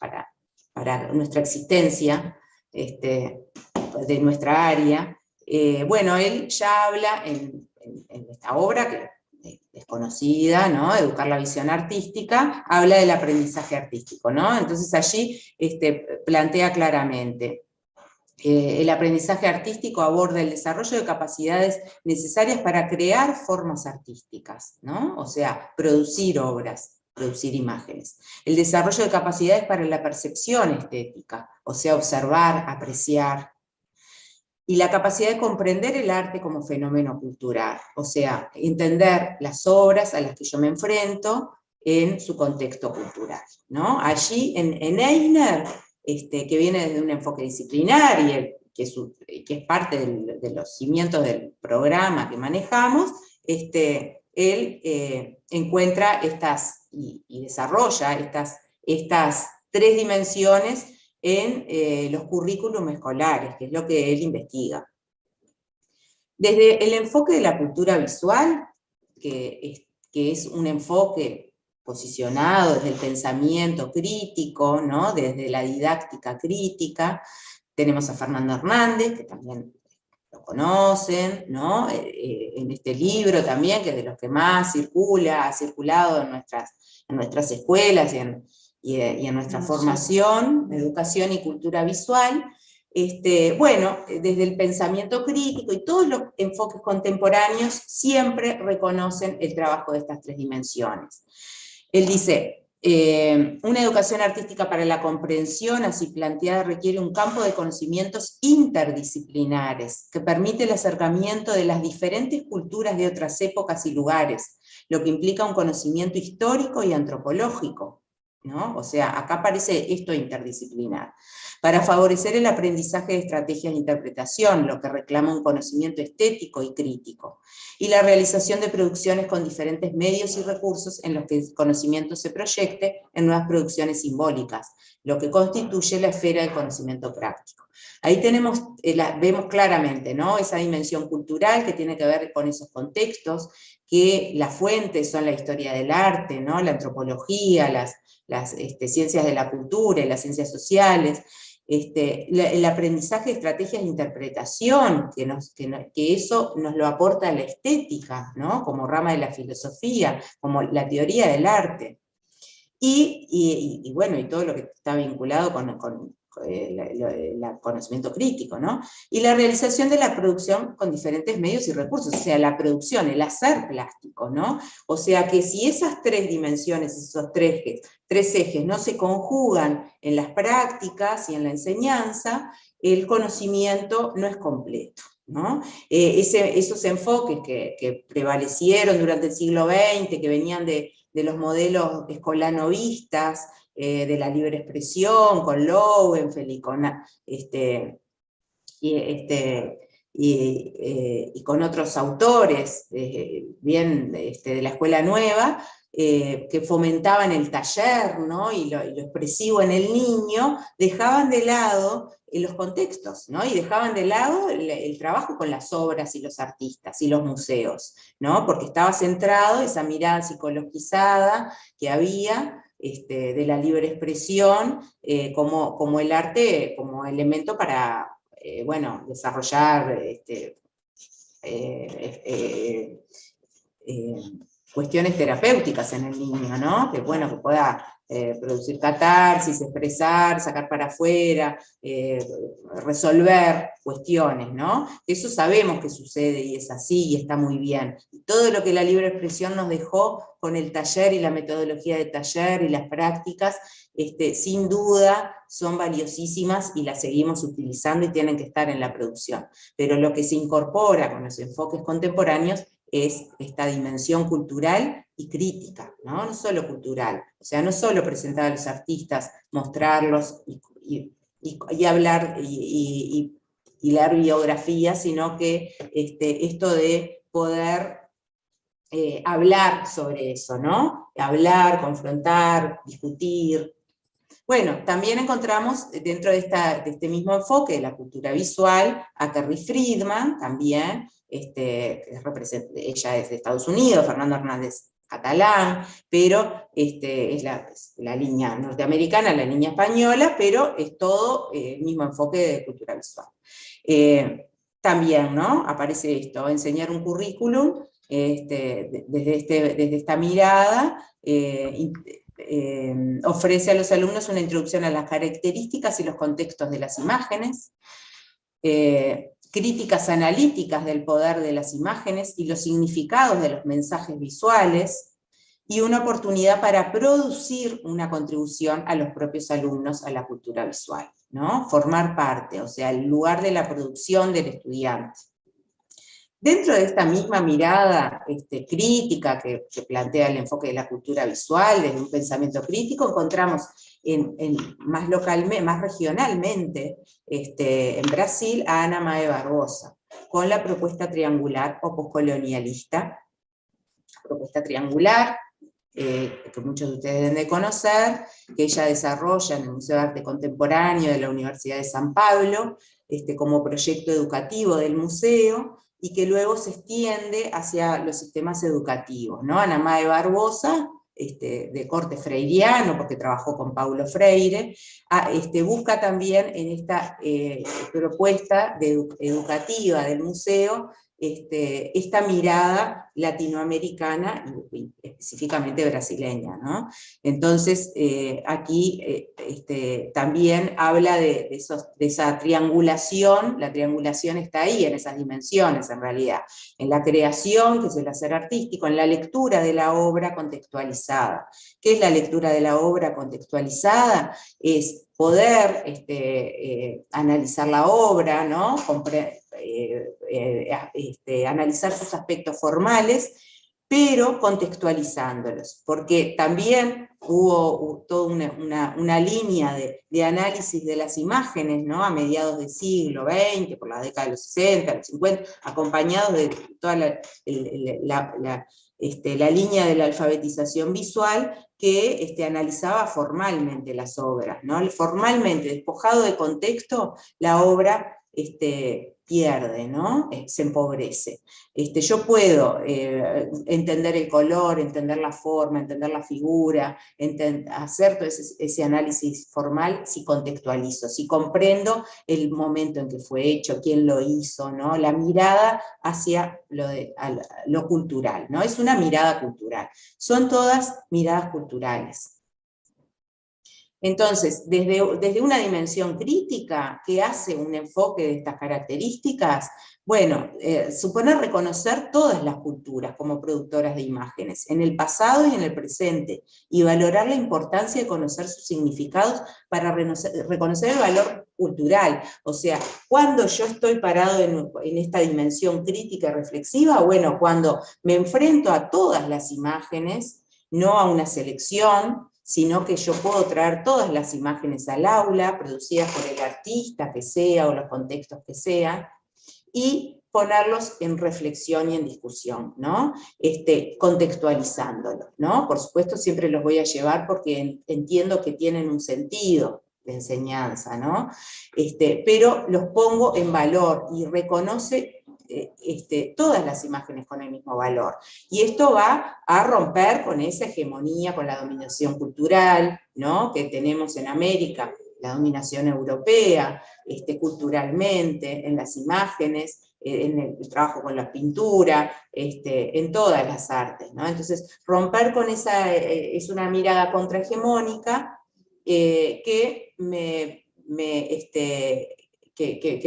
S10: nuestra existencia, de nuestra área. Bueno, él ya habla en esta obra, que es conocida, ¿no? Educar la visión artística, habla del aprendizaje artístico, ¿no? Entonces allí plantea claramente, el aprendizaje artístico aborda el desarrollo de capacidades necesarias para crear formas artísticas, ¿no? O sea, producir obras, producir imágenes. El desarrollo de capacidades para la percepción estética, o sea, observar, apreciar. Y la capacidad de comprender el arte como fenómeno cultural, o sea, entender las obras a las que yo me enfrento en su contexto cultural, ¿no? Allí, en Einer, que viene desde un enfoque disciplinar y que es parte de los cimientos del programa que manejamos, él encuentra y desarrolla estas tres dimensiones en los currículum escolares, que es lo que él investiga. Desde el enfoque de la cultura visual, que es un enfoque posicionado desde el pensamiento crítico, ¿no? Desde la didáctica crítica, tenemos a Fernando Hernández, que también lo conocen, ¿no? En este libro también, que es de los que más ha circulado en nuestras escuelas y en nuestra formación, educación y cultura visual. Bueno, desde el pensamiento crítico y todos los enfoques contemporáneos siempre reconocen el trabajo de estas tres dimensiones. Él dice, una educación artística para la comprensión así planteada requiere un campo de conocimientos interdisciplinares que permite el acercamiento de las diferentes culturas de otras épocas y lugares, lo que implica un conocimiento histórico y antropológico, ¿no? O sea, acá aparece esto interdisciplinar. Para favorecer el aprendizaje de estrategias de interpretación, lo que reclama un conocimiento estético y crítico, y la realización de producciones con diferentes medios y recursos en los que el conocimiento se proyecte en nuevas producciones simbólicas, lo que constituye la esfera del conocimiento práctico. Ahí vemos claramente, ¿no? Esa dimensión cultural que tiene que ver con esos contextos, que las fuentes son la historia del arte, ¿no? La antropología, las ciencias de la cultura y las ciencias sociales, el aprendizaje de estrategias de interpretación, que eso nos lo aporta la estética, ¿no? Como rama de la filosofía, como la teoría del arte. Y bueno, y todo lo que está vinculado con el conocimiento crítico, ¿no? Y la realización de la producción con diferentes medios y recursos, o sea, la producción, el hacer plástico, ¿no? O sea que si esas tres dimensiones, esos tres ejes no se conjugan en las prácticas y en la enseñanza, el conocimiento no es completo, ¿no? Esos enfoques que prevalecieron durante el siglo XX, que venían de los modelos escolanovistas, de la libre expresión, con Lowenfeld y con otros autores, bien de la escuela nueva, que fomentaban el taller, ¿no? y lo expresivo en el niño, dejaban de lado los contextos, ¿no? Y dejaban de lado el trabajo con las obras y los artistas y los museos, ¿no? Porque estaba centrado esa mirada psicologizada que había, de la libre expresión, como el arte, como elemento para, bueno, desarrollar cuestiones terapéuticas en el niño, ¿no? Que bueno, que pueda producir catarsis, expresar, sacar para afuera, resolver cuestiones, ¿no? Eso sabemos que sucede y es así y está muy bien. Y todo lo que la libre expresión nos dejó con el taller y la metodología de taller y las prácticas, sin duda son valiosísimas y las seguimos utilizando y tienen que estar en la producción. Pero lo que se incorpora con los enfoques contemporáneos es esta dimensión cultural y crítica, ¿no? No solo cultural, o sea, no solo presentar a los artistas, mostrarlos y hablar y leer biografías, sino que esto de poder hablar sobre eso, ¿no? Hablar, confrontar, discutir. Bueno, también encontramos dentro de este mismo enfoque de la cultura visual a Kerry Friedman, también, ella es de Estados Unidos, Fernando Hernández catalán, pero es la línea norteamericana, la línea española, pero es todo el mismo enfoque de cultura visual. También, ¿no? Aparece esto, enseñar un currículum desde esta mirada, ofrece a los alumnos una introducción a las características y los contextos de las imágenes, críticas analíticas del poder de las imágenes y los significados de los mensajes visuales, y una oportunidad para producir una contribución a los propios alumnos a la cultura visual, ¿no? Formar parte, o sea, el lugar de la producción del estudiante. Dentro de esta misma mirada crítica que plantea el enfoque de la cultura visual, desde un pensamiento crítico, encontramos más localmente, más regionalmente, en Brasil, a Ana Mae Barbosa, con la propuesta triangular o poscolonialista. Propuesta triangular, que muchos de ustedes deben de conocer, que ella desarrolla en el Museo de Arte Contemporáneo de la Universidad de San Pablo, como proyecto educativo del museo, y que luego se extiende hacia los sistemas educativos, ¿no? Ana Mae Barbosa, de corte freiriano, porque trabajó con Paulo Freire, busca también en esta propuesta educativa del museo, esta mirada latinoamericana y específicamente brasileña, ¿no? Entonces, aquí también habla de esa triangulación. La triangulación está ahí, en esas dimensiones en realidad, en la creación, que es el hacer artístico, en la lectura de la obra contextualizada. ¿Qué es la lectura de la obra contextualizada? Es poder analizar la obra, ¿no? Analizar sus aspectos formales, pero contextualizándolos, porque también hubo toda una línea de análisis de las imágenes, ¿no? A mediados del siglo XX, por la década de los 60, los 50, acompañados de toda la línea de la alfabetización visual, que analizaba formalmente las obras, ¿no? Formalmente, despojado de contexto, la obra pierde, ¿no? Se empobrece. Yo puedo entender el color, entender la forma, entender la figura, hacer todo ese análisis formal si contextualizo, si comprendo el momento en que fue hecho, quién lo hizo, ¿no? La mirada hacia lo cultural, ¿no? Es una mirada cultural. Son todas miradas culturales. Entonces, desde una dimensión crítica, ¿qué hace un enfoque de estas características? Bueno, supone reconocer todas las culturas como productoras de imágenes, en el pasado y en el presente, y valorar la importancia de conocer sus significados para reconocer el valor cultural. O sea, cuando yo estoy parado en esta dimensión crítica y reflexiva, bueno, cuando me enfrento a todas las imágenes, no a una selección, sino que yo puedo traer todas las imágenes al aula, producidas por el artista que sea, o los contextos que sean, y ponerlos en reflexión y en discusión, ¿no? Contextualizándolos, ¿no? Por supuesto siempre los voy a llevar porque entiendo que tienen un sentido de enseñanza, ¿no? Pero los pongo en valor y reconoce todas las imágenes con el mismo valor. Y esto va a romper con esa hegemonía, con la dominación cultural, ¿no? Que tenemos en América, la dominación europea, culturalmente, en las imágenes, en el trabajo con la pintura, en todas las artes, ¿no? Entonces, romper con esa, es una mirada contrahegemónica que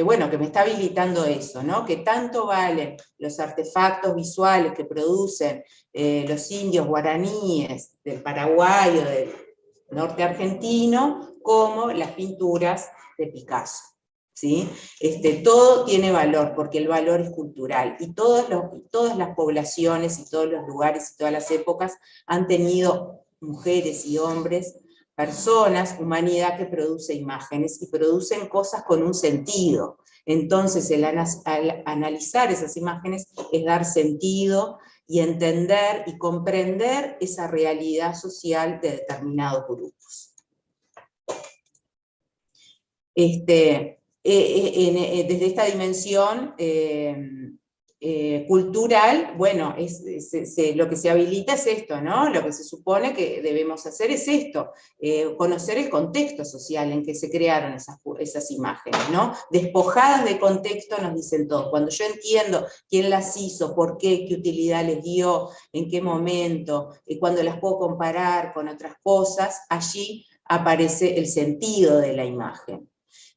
S10: bueno, que me está habilitando eso, ¿no? Que tanto valen los artefactos visuales que producen los indios guaraníes del Paraguay o del norte argentino, como las pinturas de Picasso, ¿sí? Todo tiene valor, porque el valor es cultural, y todas las poblaciones, y todos los lugares, y todas las épocas han tenido mujeres y hombres, personas, humanidad que produce imágenes, y producen cosas con un sentido. Entonces, al analizar esas imágenes es dar sentido, y entender y comprender esa realidad social de determinados grupos. Desde esta dimensión cultural, bueno, lo que se habilita es esto, ¿no? Lo que se supone que debemos hacer es esto, conocer el contexto social en que se crearon esas imágenes, ¿no? Despojadas de contexto nos dicen todo. Cuando yo entiendo quién las hizo, por qué utilidad les dio, en qué momento, cuando las puedo comparar con otras cosas, allí aparece el sentido de la imagen,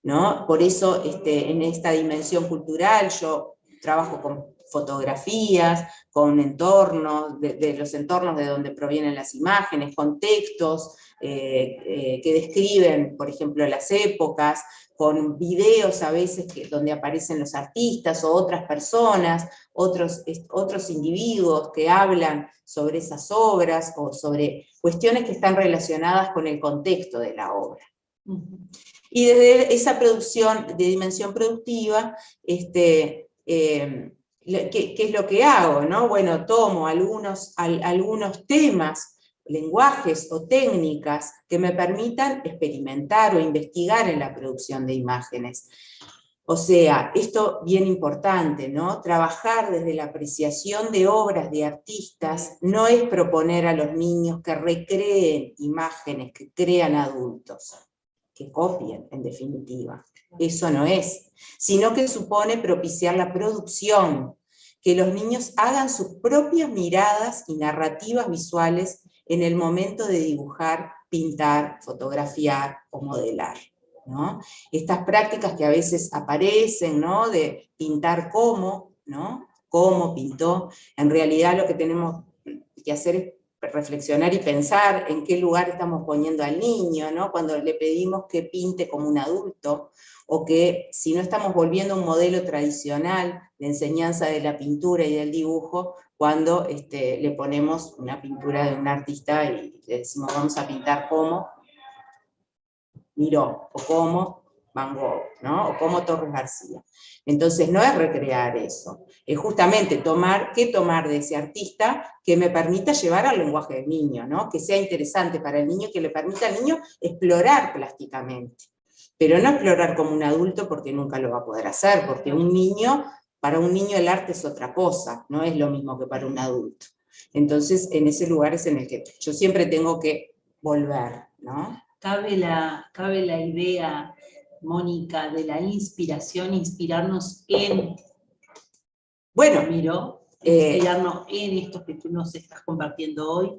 S10: ¿no? Por eso en esta dimensión cultural yo trabajo con fotografías, con entornos, de los entornos de donde provienen las imágenes, con textos que describen, por ejemplo, las épocas, con videos a veces donde aparecen los artistas o otras personas, otros individuos que hablan sobre esas obras o sobre cuestiones que están relacionadas con el contexto de la obra. Y desde esa producción de dimensión productiva, ¿qué es lo que hago? ¿No? Bueno, tomo algunos temas, lenguajes o técnicas que me permitan experimentar o investigar en la producción de imágenes. O sea, esto bien importante, ¿no? Trabajar desde la apreciación de obras de artistas no es proponer a los niños que recreen imágenes que crean adultos, que copien, en definitiva. Eso no es, sino que supone propiciar la producción, que los niños hagan sus propias miradas y narrativas visuales en el momento de dibujar, pintar, fotografiar o modelar, ¿no? Estas prácticas que a veces aparecen, ¿no? De pintar como, ¿no? Cómo pintó, en realidad lo que tenemos que hacer es reflexionar y pensar en qué lugar estamos poniendo al niño, ¿no? Cuando le pedimos que pinte como un adulto, o que si no estamos volviendo un modelo tradicional de enseñanza de la pintura y del dibujo, cuando le ponemos una pintura de un artista y le decimos vamos a pintar como Miró, o como Van Gogh, ¿no? O como Torres García. Entonces no es recrear eso, es justamente tomar de ese artista que me permita llevar al lenguaje del niño, ¿no? Que sea interesante para el niño, que le permita al niño explorar plásticamente. Pero no explorar como un adulto porque nunca lo va a poder hacer, porque para un niño el arte es otra cosa, no es lo mismo que para un adulto. Entonces en ese lugar es en el que yo siempre tengo que volver, ¿no?
S1: Cabe la idea, Mónica, de la inspiración, inspirarnos en, inspirarnos en esto que tú nos estás compartiendo hoy.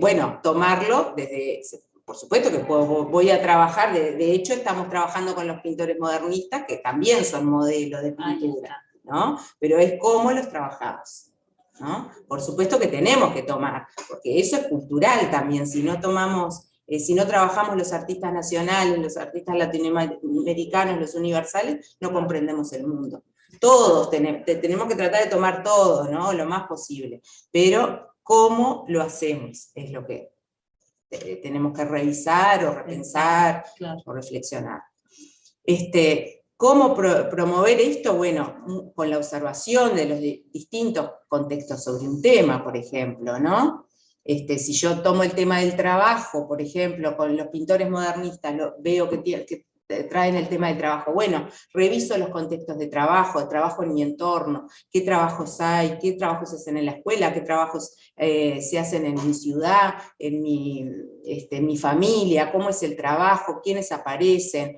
S10: Bueno, tomarlo desde, por supuesto que voy a trabajar, de hecho estamos trabajando con los pintores modernistas, que también son modelos de pintura, ¿no? Pero es cómo los trabajamos, ¿no? Por supuesto que tenemos que tomar, porque eso es cultural también, si no tomamos... si no trabajamos los artistas nacionales, los artistas latinoamericanos, los universales, no comprendemos el mundo. Todos tenemos que tratar de tomar todo, ¿no? Lo más posible. Pero cómo lo hacemos es lo que tenemos que revisar o repensar o reflexionar. ¿Cómo promover esto? Bueno, con la observación de los distintos contextos sobre un tema, por ejemplo, ¿no? Si yo tomo el tema del trabajo, por ejemplo, con los pintores modernistas, veo que traen el tema del trabajo, bueno, reviso los contextos de trabajo en mi entorno, qué trabajos hay, qué trabajos se hacen en la escuela, qué trabajos se hacen en mi ciudad, en mi familia, cómo es el trabajo, quiénes aparecen,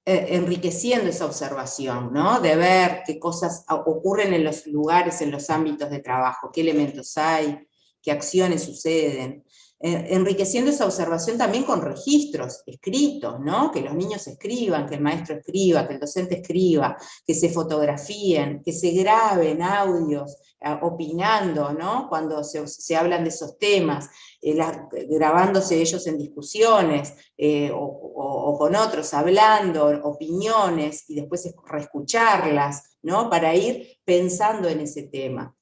S10: enriqueciendo esa observación, ¿no? De ver qué cosas ocurren en los lugares, en los ámbitos de trabajo, qué elementos hay, qué acciones suceden, enriqueciendo esa observación también con registros escritos, ¿no? Que los niños escriban, que el maestro escriba, que el docente escriba, que se fotografíen, que se graben audios opinando, ¿no? Cuando se hablan de esos temas, grabándose ellos en discusiones, o con otros, hablando, opiniones, y después reescucharlas, ¿no? Para ir pensando en ese tema.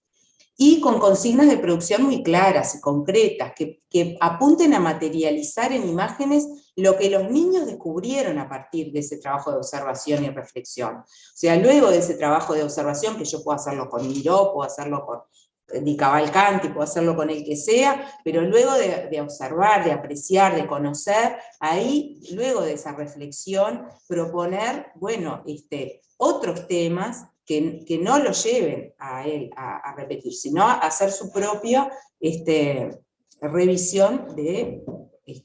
S10: Y con consignas de producción muy claras y concretas, que apunten a materializar en imágenes lo que los niños descubrieron a partir de ese trabajo de observación y reflexión. O sea, luego de ese trabajo de observación, que yo puedo hacerlo con Miró, puedo hacerlo con Di Cavalcanti, puedo hacerlo con el que sea, pero luego de observar, de apreciar, de conocer, ahí, luego de esa reflexión, proponer, bueno, otros temas que no lo lleven a él a repetir, sino a hacer su propia revisión del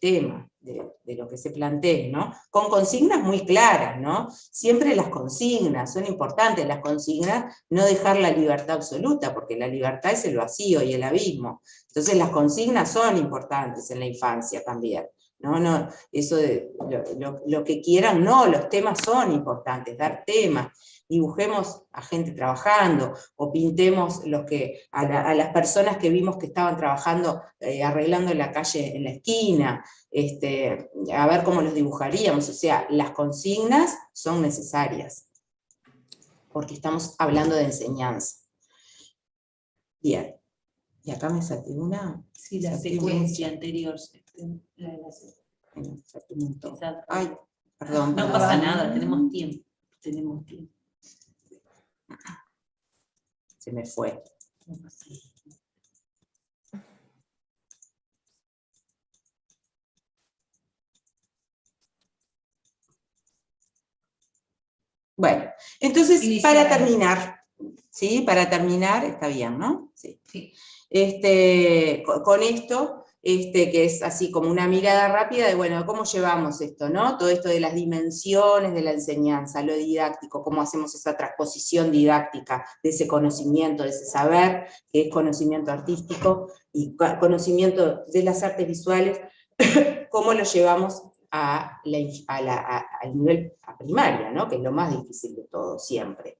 S10: tema, de lo que se plantee, ¿no? Con consignas muy claras, ¿no? Siempre las consignas, son importantes las consignas, no dejar la libertad absoluta, porque la libertad es el vacío y el abismo. Entonces las consignas son importantes en la infancia también. No, eso de lo que quieran, no, los temas son importantes, dar temas. Dibujemos a gente trabajando, o pintemos a las personas que vimos que estaban trabajando, arreglando la calle en la esquina, a ver cómo los dibujaríamos. O sea, las consignas son necesarias, porque estamos hablando de enseñanza. Bien, y acá me saqué una...
S1: Sí, la secuencia anterior.
S10: Ay, perdón.
S1: No pasa nada, tenemos tiempo.
S10: Se me fue. Bueno, entonces, para terminar, ¿sí? Para terminar, está bien, ¿no? Sí. Con esto, que es así como una mirada rápida de, bueno, cómo llevamos esto, ¿no? Todo esto de las dimensiones de la enseñanza, lo didáctico, cómo hacemos esa transposición didáctica de ese conocimiento, de ese saber, que es conocimiento artístico, y conocimiento de las artes visuales, cómo lo llevamos al nivel primario, ¿no? Que es lo más difícil de todo, siempre.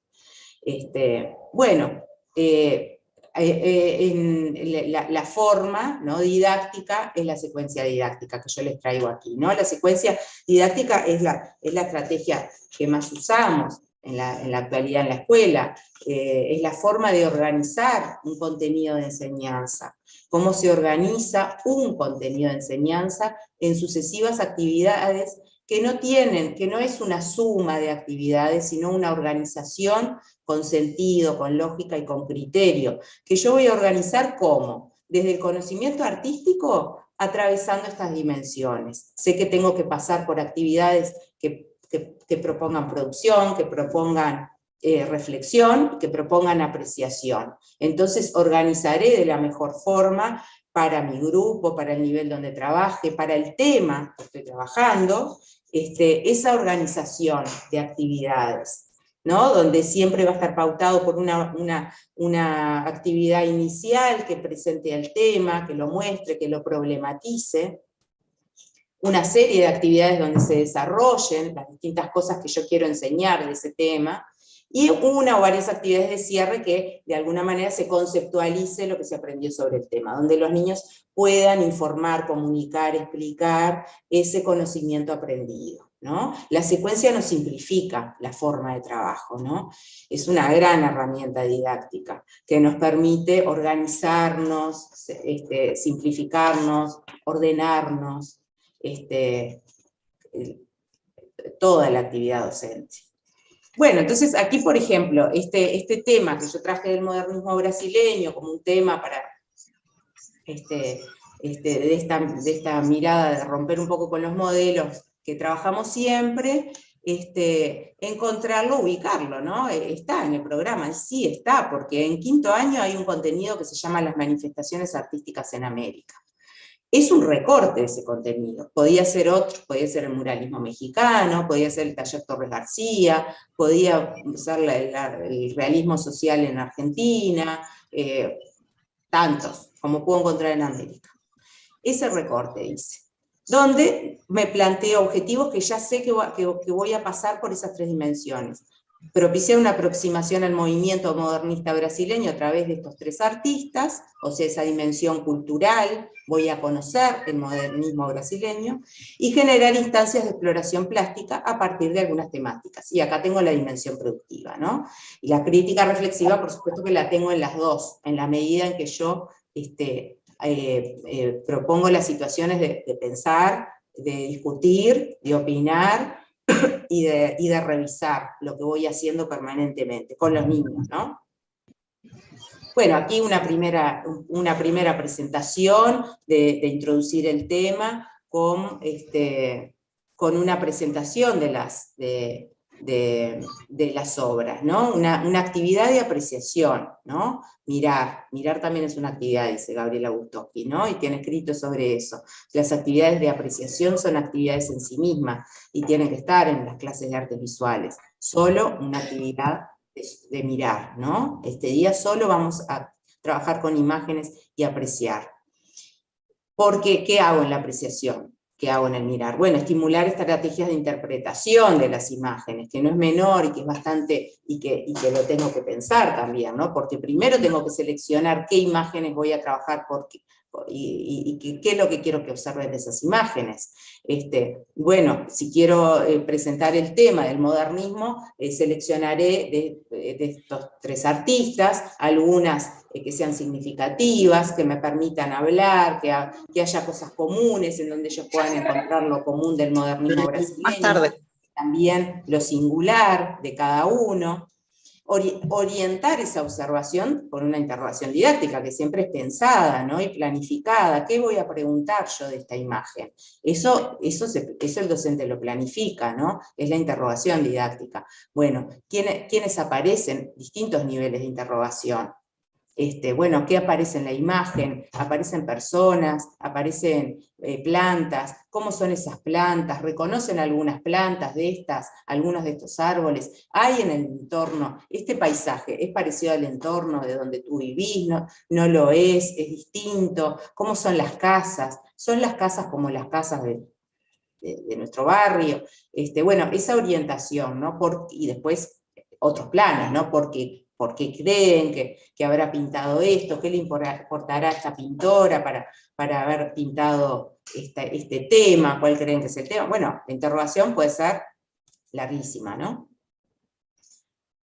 S10: La forma, ¿no?, didáctica es la secuencia didáctica que yo les traigo aquí, ¿no? La secuencia didáctica es la estrategia que más usamos en la actualidad en la escuela, es la forma de organizar un contenido de enseñanza, cómo se organiza un contenido de enseñanza en sucesivas actividades que no es una suma de actividades, sino una organización con sentido, con lógica y con criterio, que yo voy a organizar ¿cómo? Desde el conocimiento artístico, atravesando estas dimensiones. Sé que tengo que pasar por actividades que propongan producción, que propongan reflexión, que propongan apreciación. Entonces organizaré de la mejor forma para mi grupo, para el nivel donde trabaje, para el tema que estoy trabajando, esa organización de actividades, ¿no? Donde siempre va a estar pautado por una actividad inicial que presente el tema, que lo muestre, que lo problematice, una serie de actividades donde se desarrollen las distintas cosas que yo quiero enseñar de ese tema, y una o varias actividades de cierre que de alguna manera se conceptualice lo que se aprendió sobre el tema, donde los niños puedan informar, comunicar, explicar ese conocimiento aprendido, ¿no? La secuencia nos simplifica la forma de trabajo, ¿no? Es una gran herramienta didáctica que nos permite organizarnos, simplificarnos, ordenarnos, toda la actividad docente. Bueno, entonces aquí, por ejemplo, este tema que yo traje del modernismo brasileño como un tema para de esta mirada de romper un poco con los modelos que trabajamos siempre, encontrarlo, ubicarlo, ¿no? Está en el programa, sí está, porque en quinto año hay un contenido que se llama Las manifestaciones artísticas en América. Es un recorte de ese contenido, podía ser otro, podía ser el muralismo mexicano, podía ser el taller Torres García, podía ser el realismo social en Argentina, tantos como puedo encontrar en América. Ese recorte hice, donde me planteo objetivos que ya sé que voy a pasar por esas tres dimensiones. Propicié una aproximación al movimiento modernista brasileño a través de estos tres artistas, o sea, esa dimensión cultural, voy a conocer el modernismo brasileño, y generar instancias de exploración plástica a partir de algunas temáticas. Y acá tengo la dimensión productiva, ¿no? Y la crítica reflexiva, por supuesto que la tengo en las dos, en la medida en que yo propongo las situaciones de pensar discutir, de opinar y de revisar lo que voy haciendo permanentemente con los niños, ¿no? Bueno, aquí una primera presentación de introducir el tema con una presentación de las obras, ¿no? Una actividad de apreciación, ¿no? Mirar también es una actividad, dice Gabriela Bustowski, ¿no? Y tiene escrito sobre eso. Las actividades de apreciación son actividades en sí mismas, y tienen que estar en las clases de artes visuales. Solo una actividad de mirar, ¿no? Este día solo vamos a trabajar con imágenes y apreciar. Porque, ¿qué hago en la apreciación? ¿Qué hago en el mirar? Bueno, estimular estrategias de interpretación de las imágenes, que no es menor y que es bastante, y que lo tengo que pensar también, ¿no? Porque primero tengo que seleccionar qué imágenes voy a trabajar y qué es lo que quiero que observen de esas imágenes. Bueno, si quiero presentar el tema del modernismo, seleccionaré de estos 3 artistas, algunas que sean significativas, que me permitan hablar, que haya cosas comunes en donde ellos puedan encontrar lo común del modernismo brasileño,
S6: Más tarde.
S10: también lo singular de cada uno. Orientar esa observación con una interrogación didáctica, que siempre es pensada, ¿no? Y planificada. ¿Qué voy a preguntar yo de esta imagen? Eso el docente lo planifica, ¿no? Es la interrogación didáctica. Bueno, ¿quiénes aparecen? Distintos niveles de interrogación. Bueno, ¿qué aparece en la imagen? Aparecen personas, aparecen plantas, ¿cómo son esas plantas? ¿Reconocen algunas plantas de estas, algunos de estos árboles? ¿Hay en el entorno, este paisaje es parecido al entorno de donde tú vivís? ¿No lo es? ¿Es distinto? ¿Cómo son las casas? ¿Son las casas como las casas de nuestro barrio? Bueno, esa orientación, ¿no? Y después otros planes, ¿no? ¿Por qué creen que habrá pintado esto? ¿Qué le importará a esta pintora para haber pintado este tema? ¿Cuál creen que es el tema? Bueno, la interrogación puede ser larguísima, ¿no?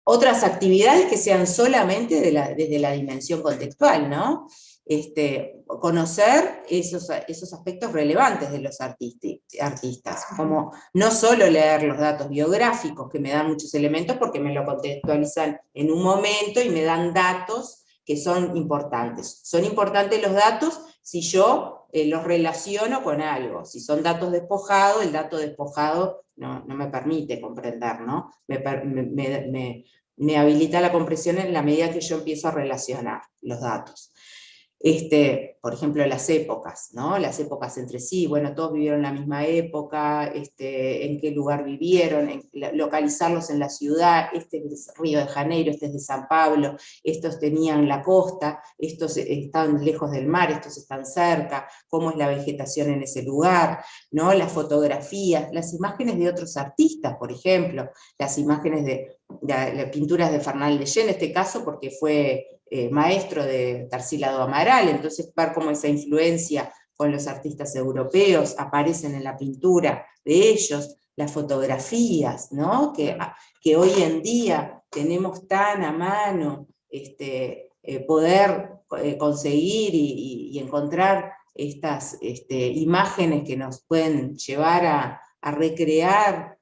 S10: Otras actividades que sean solamente desde la dimensión contextual, ¿no? Conocer esos aspectos relevantes de los artistas, como no solo leer los datos biográficos, que me dan muchos elementos porque me lo contextualizan en un momento y me dan datos que son importantes. Son importantes los datos si yo los relaciono con algo. Si son datos despojados, el dato despojado no me permite comprender, ¿no? Me habilita la comprensión en la medida que yo empiezo a relacionar los datos. Por ejemplo, las épocas, ¿no? Las épocas entre sí, bueno, todos vivieron la misma época, en qué lugar vivieron, localizarlos en la ciudad, este es Río de Janeiro, este es de San Pablo, estos tenían la costa, estos están lejos del mar, estos están cerca, cómo es la vegetación en ese lugar, ¿no? Las fotografías, las imágenes de otros artistas, por ejemplo, las imágenes de pinturas de Fernán Leyé, en este caso porque fue maestro de Tarsila do Amaral, entonces ver cómo esa influencia con los artistas europeos aparecen en la pintura de ellos, las fotografías, ¿no? Que hoy en día tenemos tan a mano poder conseguir y encontrar estas imágenes que nos pueden llevar a recrear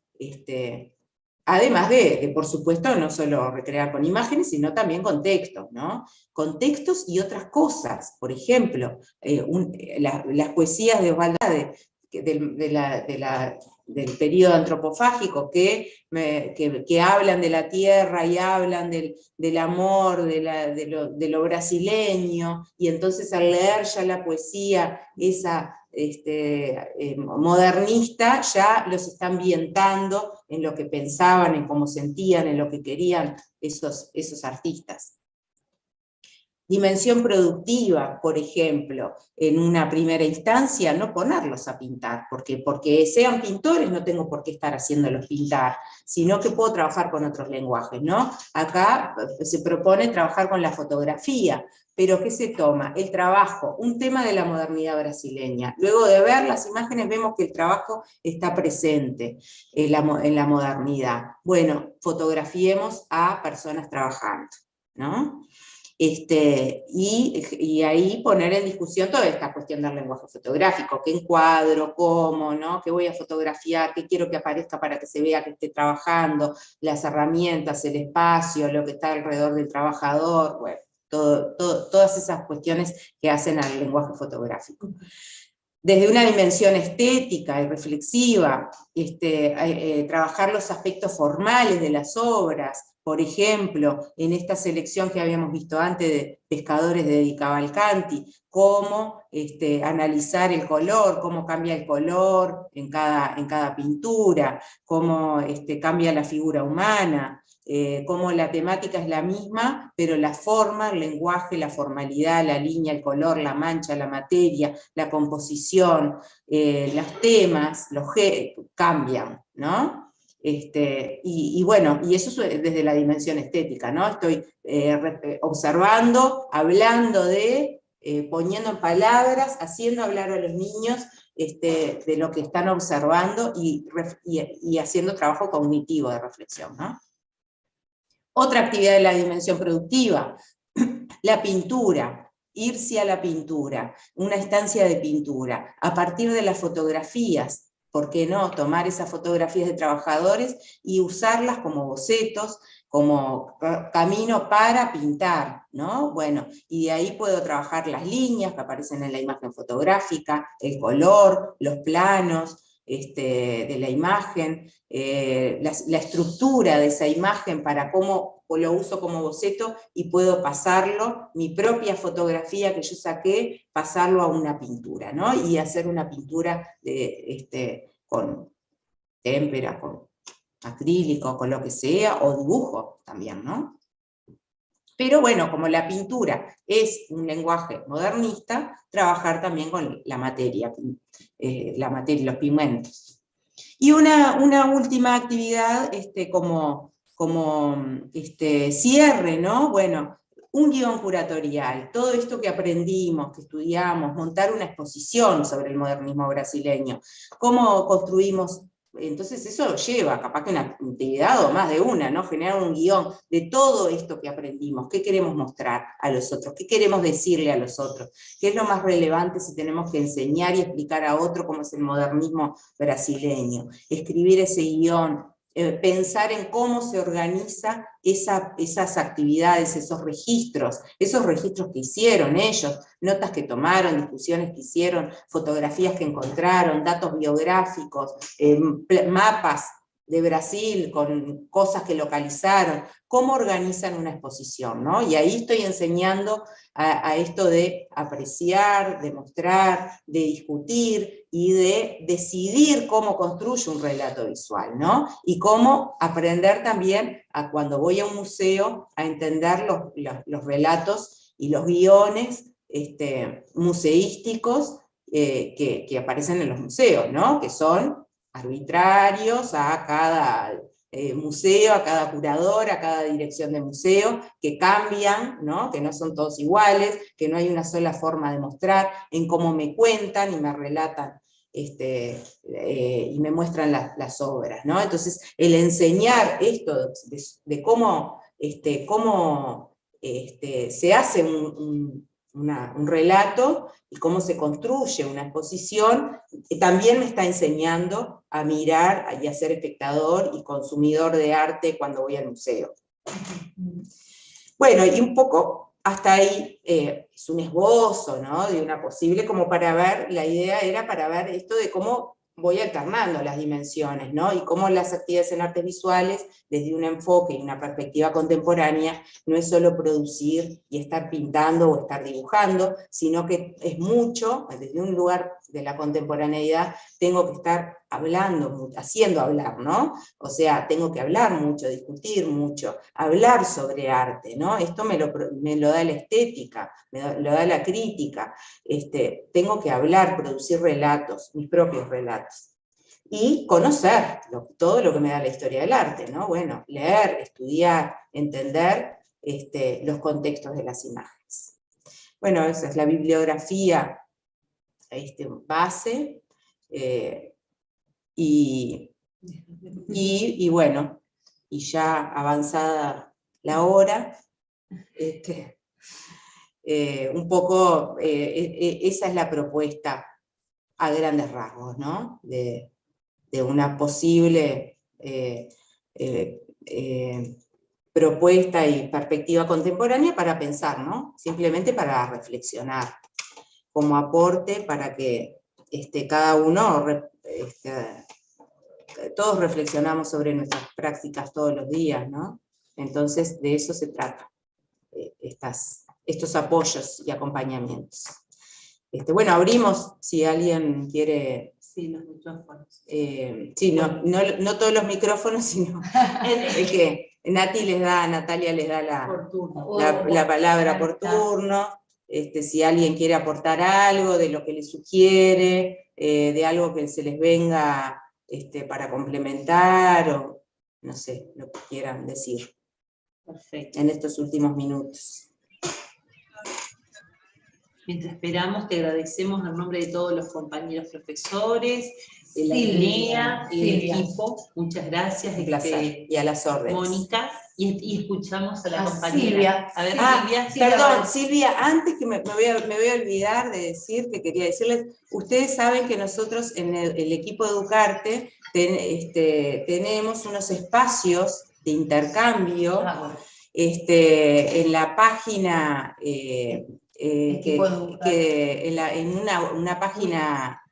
S10: además de, por supuesto, no solo recrear con imágenes, sino también con textos, ¿no? Contextos y otras cosas. Por ejemplo, las poesías de Osvaldo del periodo antropofágico que hablan de la tierra y hablan del amor, de lo brasileño, y entonces al leer ya la poesía, esa modernista, ya los está ambientando en lo que pensaban, en cómo sentían, en lo que querían esos artistas. Dimensión productiva, por ejemplo, en una primera instancia, no ponerlos a pintar, porque sean pintores no tengo por qué estar haciéndolos pintar, sino que puedo trabajar con otros lenguajes, ¿no? Acá se propone trabajar con la fotografía, pero ¿qué se toma? El trabajo, un tema de la modernidad brasileña. Luego de ver las imágenes vemos que el trabajo está presente en la modernidad. Bueno, fotografiemos a personas trabajando, ¿no? Y ahí poner en discusión toda esta cuestión del lenguaje fotográfico, qué encuadro, cómo, ¿no? Qué voy a fotografiar, qué quiero que aparezca para que se vea que esté trabajando, las herramientas, el espacio, lo que está alrededor del trabajador, bueno, todas esas cuestiones que hacen al lenguaje fotográfico. Desde una dimensión estética y reflexiva, trabajar los aspectos formales de las obras, por ejemplo, en esta selección que habíamos visto antes de Pescadores de Di Cavalcanti, cómo analizar el color, cómo cambia el color en cada pintura, cómo cambia la figura humana, cómo la temática es la misma, pero la forma, el lenguaje, la formalidad, la línea, el color, la mancha, la materia, la composición, los temas, cambian, ¿no? Bueno, y eso es desde la dimensión estética, ¿no? Estoy observando, hablando poniendo en palabras, haciendo hablar a los niños de lo que están observando y haciendo trabajo cognitivo de reflexión, ¿no? Otra actividad de la dimensión productiva, la pintura, irse a la pintura, una estancia de pintura, a partir de las fotografías, ¿por qué no? Tomar esas fotografías de trabajadores y usarlas como bocetos, como camino para pintar, ¿no? Bueno, y de ahí puedo trabajar las líneas que aparecen en la imagen fotográfica, el color, los planos, de la imagen, la estructura de esa imagen para cómo lo uso como boceto y puedo pasarlo, mi propia fotografía que yo saqué, pasarlo a una pintura, ¿no? Y hacer una pintura con témpera, con acrílico, con lo que sea, o dibujo también, ¿no? Pero bueno, como la pintura es un lenguaje modernista, trabajar también con la materia, los pigmentos. Y una última actividad como cierre, ¿no? Bueno, un guión curatorial, todo esto que aprendimos, que estudiamos, montar una exposición sobre el modernismo brasileño, cómo construimos. Entonces eso lleva capaz que una actividad o más de una, ¿no? Generar un guión de todo esto que aprendimos, qué queremos mostrar a los otros, qué queremos decirle a los otros, qué es lo más relevante si tenemos que enseñar y explicar a otro cómo es el modernismo brasileño. Escribir ese guión, pensar en cómo se organiza esas actividades, esos registros que hicieron ellos, notas que tomaron, discusiones que hicieron, fotografías que encontraron, datos biográficos, mapas de Brasil con cosas que localizaron, cómo organizan una exposición, ¿no? Y ahí estoy enseñando a esto de apreciar, de mostrar, de discutir y de decidir cómo construye un relato visual, ¿no? Y cómo aprender también cuando voy a un museo a entender los relatos y los guiones museísticos que aparecen en los museos, ¿no? Que son arbitrarios a cada museo, a cada curador, a cada dirección de museo, que cambian, ¿no? Que no son todos iguales, que no hay una sola forma de mostrar, en cómo me cuentan y me relatan y me muestran las obras, ¿no? Entonces, el enseñar esto de cómo se hace un relato y cómo se construye una exposición, también me está enseñando a mirar y a ser espectador y consumidor de arte cuando voy al museo. Bueno, y un poco hasta ahí es un esbozo, ¿no? De una posible, como para ver, la idea era para ver esto de cómo voy alternando las dimensiones, ¿no? Y cómo las actividades en artes visuales, desde un enfoque y una perspectiva contemporánea, no es solo producir y estar pintando o estar dibujando, sino que es mucho, desde un lugar de la contemporaneidad, tengo que estar hablando, haciendo hablar, ¿no? O sea, tengo que hablar mucho, discutir mucho, hablar sobre arte, ¿no? Esto me lo da la estética, me lo da la crítica, tengo que hablar, producir relatos, mis propios relatos. Y conocer todo lo que me da la historia del arte, ¿no? Bueno, leer, estudiar, entender los contextos de las imágenes. Bueno, esa es la bibliografía base, y bueno, y ya avanzada la hora, Un poco esa es la propuesta a grandes rasgos, ¿no? De una posible propuesta y perspectiva contemporánea para pensar, ¿no? Simplemente para reflexionar, como aporte para que cada uno, todos reflexionamos sobre nuestras prácticas todos los días, ¿no? Entonces de eso se trata, estos apoyos y acompañamientos. Bueno, abrimos, si alguien quiere...
S1: Sí, los micrófonos.
S10: Sí, no todos los micrófonos, sino el que Natalia les da la palabra por turno. Si alguien quiere aportar algo de lo que les sugiere, de algo que se les venga para complementar, o no sé, lo que quieran decir.
S1: Perfecto.
S10: En estos últimos minutos.
S1: Mientras esperamos, te agradecemos en nombre de todos los compañeros profesores, de la INEA y del equipo. Muchas gracias.
S10: Un placer. Y a las órdenes.
S1: Mónica, y escuchamos a la compañera.
S5: Silvia.
S1: A ver, Silvia.
S10: Perdón, Silvia, antes que me voy a olvidar de decir, que quería decirles, ustedes saben que nosotros en el equipo de Educarte tenemos unos espacios de intercambio en la página... en una página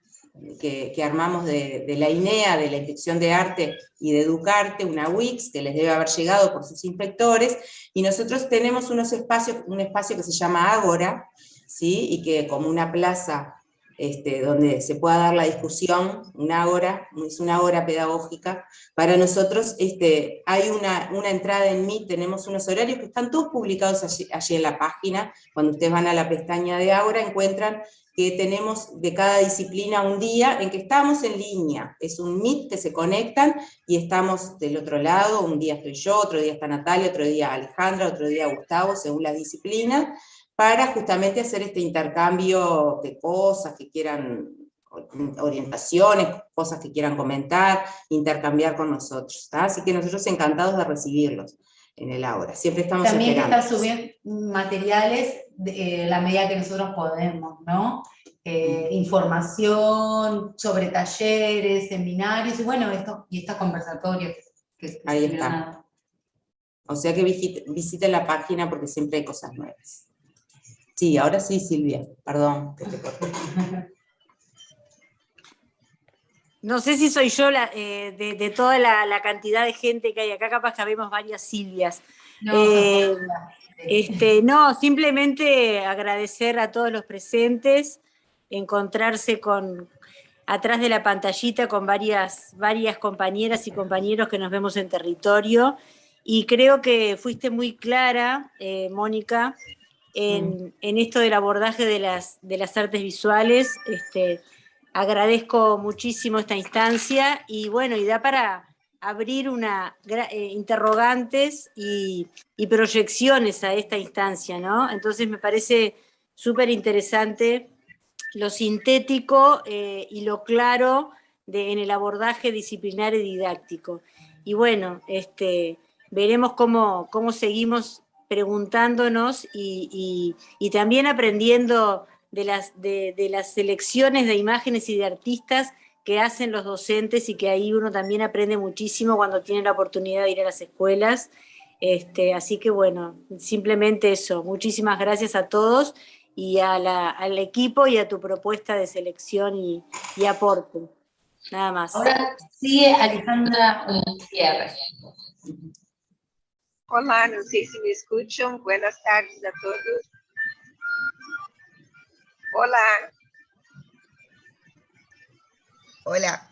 S10: que armamos de la INEA, de la Inspección de Arte y de Educarte, una Wix que les debe haber llegado por sus inspectores, y nosotros tenemos un espacio que se llama Ágora, ¿sí? Y que como una plaza donde se pueda dar la discusión, es una ágora pedagógica. Para nosotros hay una entrada en Meet, tenemos unos horarios que están todos publicados allí en la página. Cuando ustedes van a la pestaña de Ágora encuentran que tenemos de cada disciplina un día en que estamos en línea. Es un Meet que se conectan y estamos del otro lado. Un día estoy yo, otro día está Natalia, otro día Alejandra, otro día Gustavo, según las disciplinas, para justamente hacer este intercambio de cosas que quieran, orientaciones, cosas que quieran comentar, intercambiar con nosotros, ¿está? Así que nosotros encantados de recibirlos en el Ágora, siempre estamos
S11: también
S10: esperando.
S11: También que está subiendo materiales la medida que nosotros podemos, ¿no? Información sobre talleres, seminarios, y bueno, estos conversatorios que
S10: ahí está. O sea que visiten la página porque siempre hay cosas nuevas. Sí, ahora sí, Silvia, perdón que te corté.
S12: No sé si soy yo de toda la cantidad de gente que hay acá, capaz que vemos varias Silvias. No, simplemente agradecer a todos los presentes, encontrarse atrás de la pantallita con varias compañeras y compañeros que nos vemos en territorio, y creo que fuiste muy clara, Mónica, en esto del abordaje de las artes visuales. Agradezco muchísimo esta instancia, y bueno, y da para abrir interrogantes y proyecciones a esta instancia, ¿no? Entonces me parece súper interesante lo sintético y lo claro en el abordaje disciplinar y didáctico. Y bueno, veremos cómo seguimos preguntándonos y también aprendiendo de las selecciones de imágenes y de artistas que hacen los docentes, y que ahí uno también aprende muchísimo cuando tiene la oportunidad de ir a las escuelas. Así que bueno, simplemente eso. Muchísimas gracias a todos y al equipo y a tu propuesta de selección y aporte. Nada más.
S11: Ahora sigue Alejandra Gutiérrez.
S13: Olá, não sei se me escutam. Buenas tardes a todos. Olá.
S6: Hola.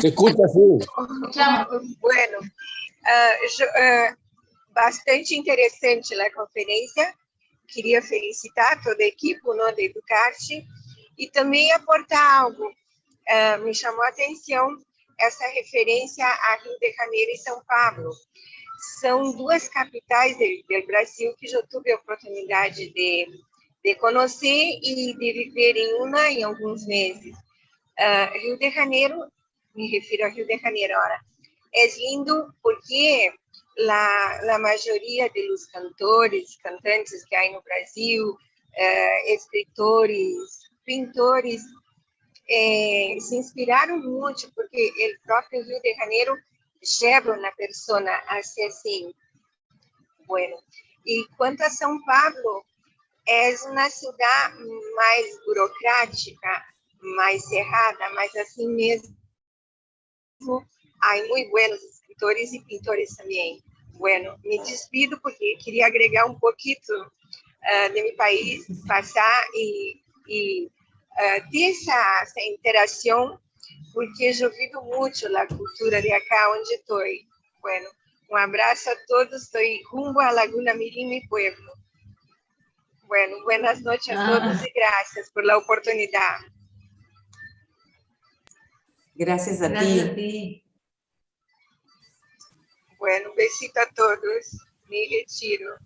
S11: ¿Se escucha?
S6: Sí.
S13: Bueno, bastante interessante a conferência. Queria felicitar toda a equipe de Educarte e também aportar algo. Me chamou a atenção essa referência a Rio de Janeiro e São Paulo. São duas capitais do Brasil que já tive a oportunidade de conhecer e de viver em alguns meses. Rio de Janeiro, me refiro a Rio de Janeiro agora, é lindo porque la mayoría de los cantores, cantantes que hay en Brasil, escritores, pintores, se inspiraron mucho porque el propio Rio de Janeiro lleva una persona hacia sí. Bueno, y cuanto a São Paulo, es una ciudad más burocrática, más cerrada, más así mismo. Hay muy buenos escritores y pintores también. Bueno, me despido porque quería agregar un poquito de mi país, pasar y ter essa interação, porque eu vivo muito a cultura de acá onde estou. Bueno, um abraço a todos, estou rumbo a Laguna Mirim, mi pueblo. Bueno, buenas noches a todos y gracias por la oportunidad.
S10: Gracias a ti.
S13: Bueno, un besito a todos. Me retiro.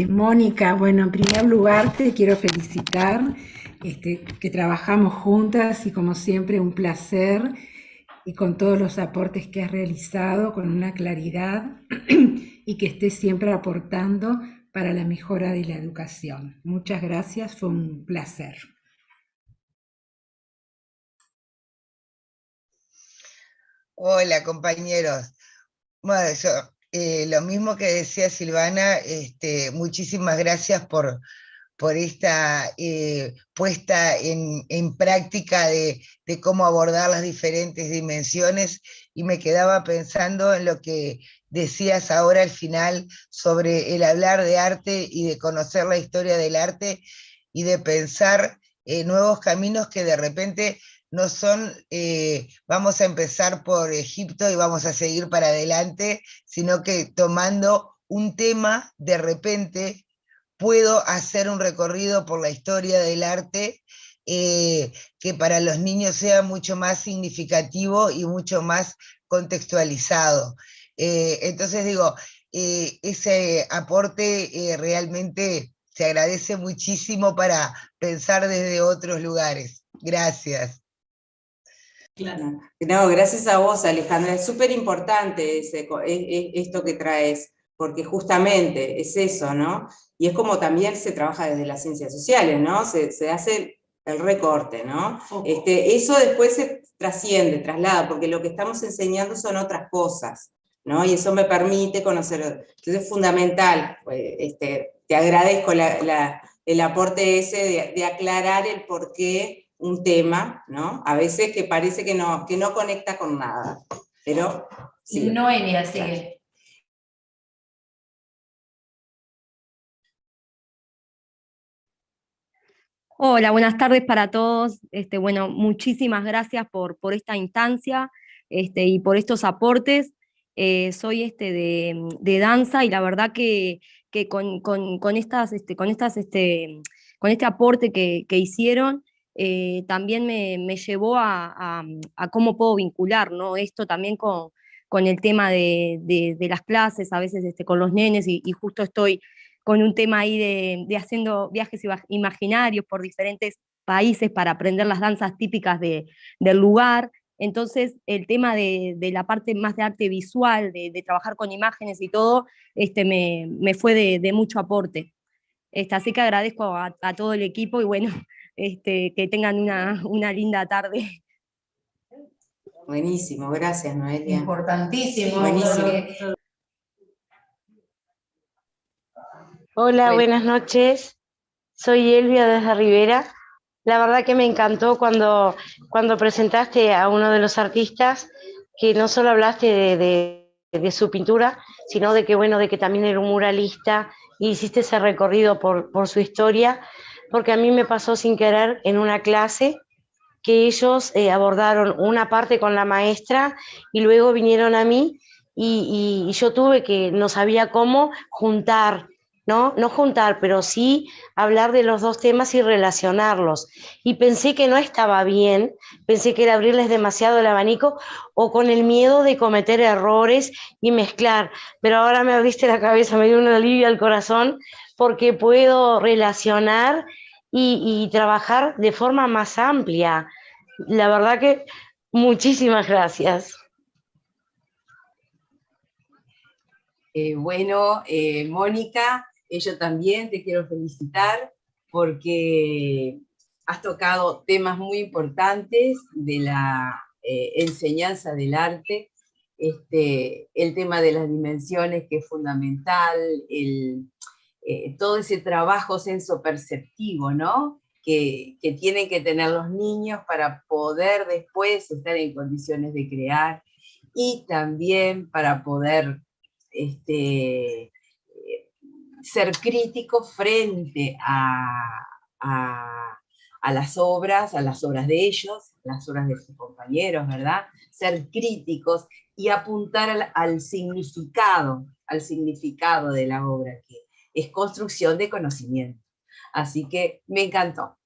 S14: Mónica, bueno, en primer lugar te quiero felicitar, que trabajamos juntas y como siempre un placer y con todos los aportes que has realizado con una claridad y que estés siempre aportando para la mejora de la educación. Muchas gracias, fue un placer.
S15: Hola compañeros. Bueno, lo mismo que decía Silvana, muchísimas gracias por esta puesta en práctica de cómo abordar las diferentes dimensiones, y me quedaba pensando en lo que decías ahora al final sobre el hablar de arte y de conocer la historia del arte y de pensar nuevos caminos que de repente no son, vamos a empezar por Egipto y vamos a seguir para adelante, sino que tomando un tema, de repente puedo hacer un recorrido por la historia del arte que para los niños sea mucho más significativo y mucho más contextualizado. Entonces digo, ese aporte realmente se agradece muchísimo para pensar desde otros lugares. Gracias.
S10: Claro. No, gracias a vos, Alejandra. Es súper importante esto que traes, porque justamente es eso, ¿no? Y es como también se trabaja desde las ciencias sociales, ¿no? Se hace el recorte, ¿no? Eso después se trasciende, traslada, porque lo que estamos enseñando son otras cosas, ¿no? Y eso me permite conocer. Entonces es fundamental, te agradezco el aporte ese de aclarar el por qué un tema, ¿no? A veces que parece que no conecta con nada, pero sí.
S11: Noelia, sigue.
S16: Hola, buenas tardes para todos. Bueno, muchísimas gracias por esta instancia y por estos aportes. Soy de danza y la verdad que con este aporte que hicieron, también me llevó a cómo puedo vincular, ¿no? Esto también con el tema de las clases, a veces con los nenes, y justo estoy con un tema ahí de haciendo viajes imaginarios por diferentes países para aprender las danzas típicas del lugar. Entonces el tema de la parte más de arte visual, de trabajar con imágenes y todo, me fue de mucho aporte. Así que agradezco a todo el equipo y bueno, que tengan una linda tarde.
S10: Buenísimo, gracias Noelia.
S11: Importantísimo.
S10: Buenísimo.
S17: Hola, buenas noches. Soy Elvia desde Rivera. La verdad que me encantó cuando presentaste a uno de los artistas, que no solo hablaste de su pintura, sino de que también era un muralista y hiciste ese recorrido por su historia, porque a mí me pasó sin querer en una clase que ellos abordaron una parte con la maestra y luego vinieron a mí y yo tuve que, no sabía cómo juntar ¿no? No juntar, pero sí hablar de los dos temas y relacionarlos. Y pensé que no estaba bien, pensé que era abrirles demasiado el abanico o con el miedo de cometer errores y mezclar. Pero ahora me abriste la cabeza, me dio un alivio al corazón porque puedo relacionar y trabajar de forma más amplia. La verdad que muchísimas gracias.
S10: Bueno, Mónica, yo también te quiero felicitar porque has tocado temas muy importantes de la enseñanza del arte, el tema de las dimensiones que es fundamental, todo ese trabajo sensoperceptivo, ¿no? Que tienen que tener los niños para poder después estar en condiciones de crear y también para poder ser crítico frente a las obras de ellos, las obras de sus compañeros, ¿verdad? Ser críticos y apuntar al significado de la obra, que es construcción de conocimiento. Así que me encantó.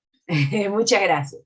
S10: Muchas gracias.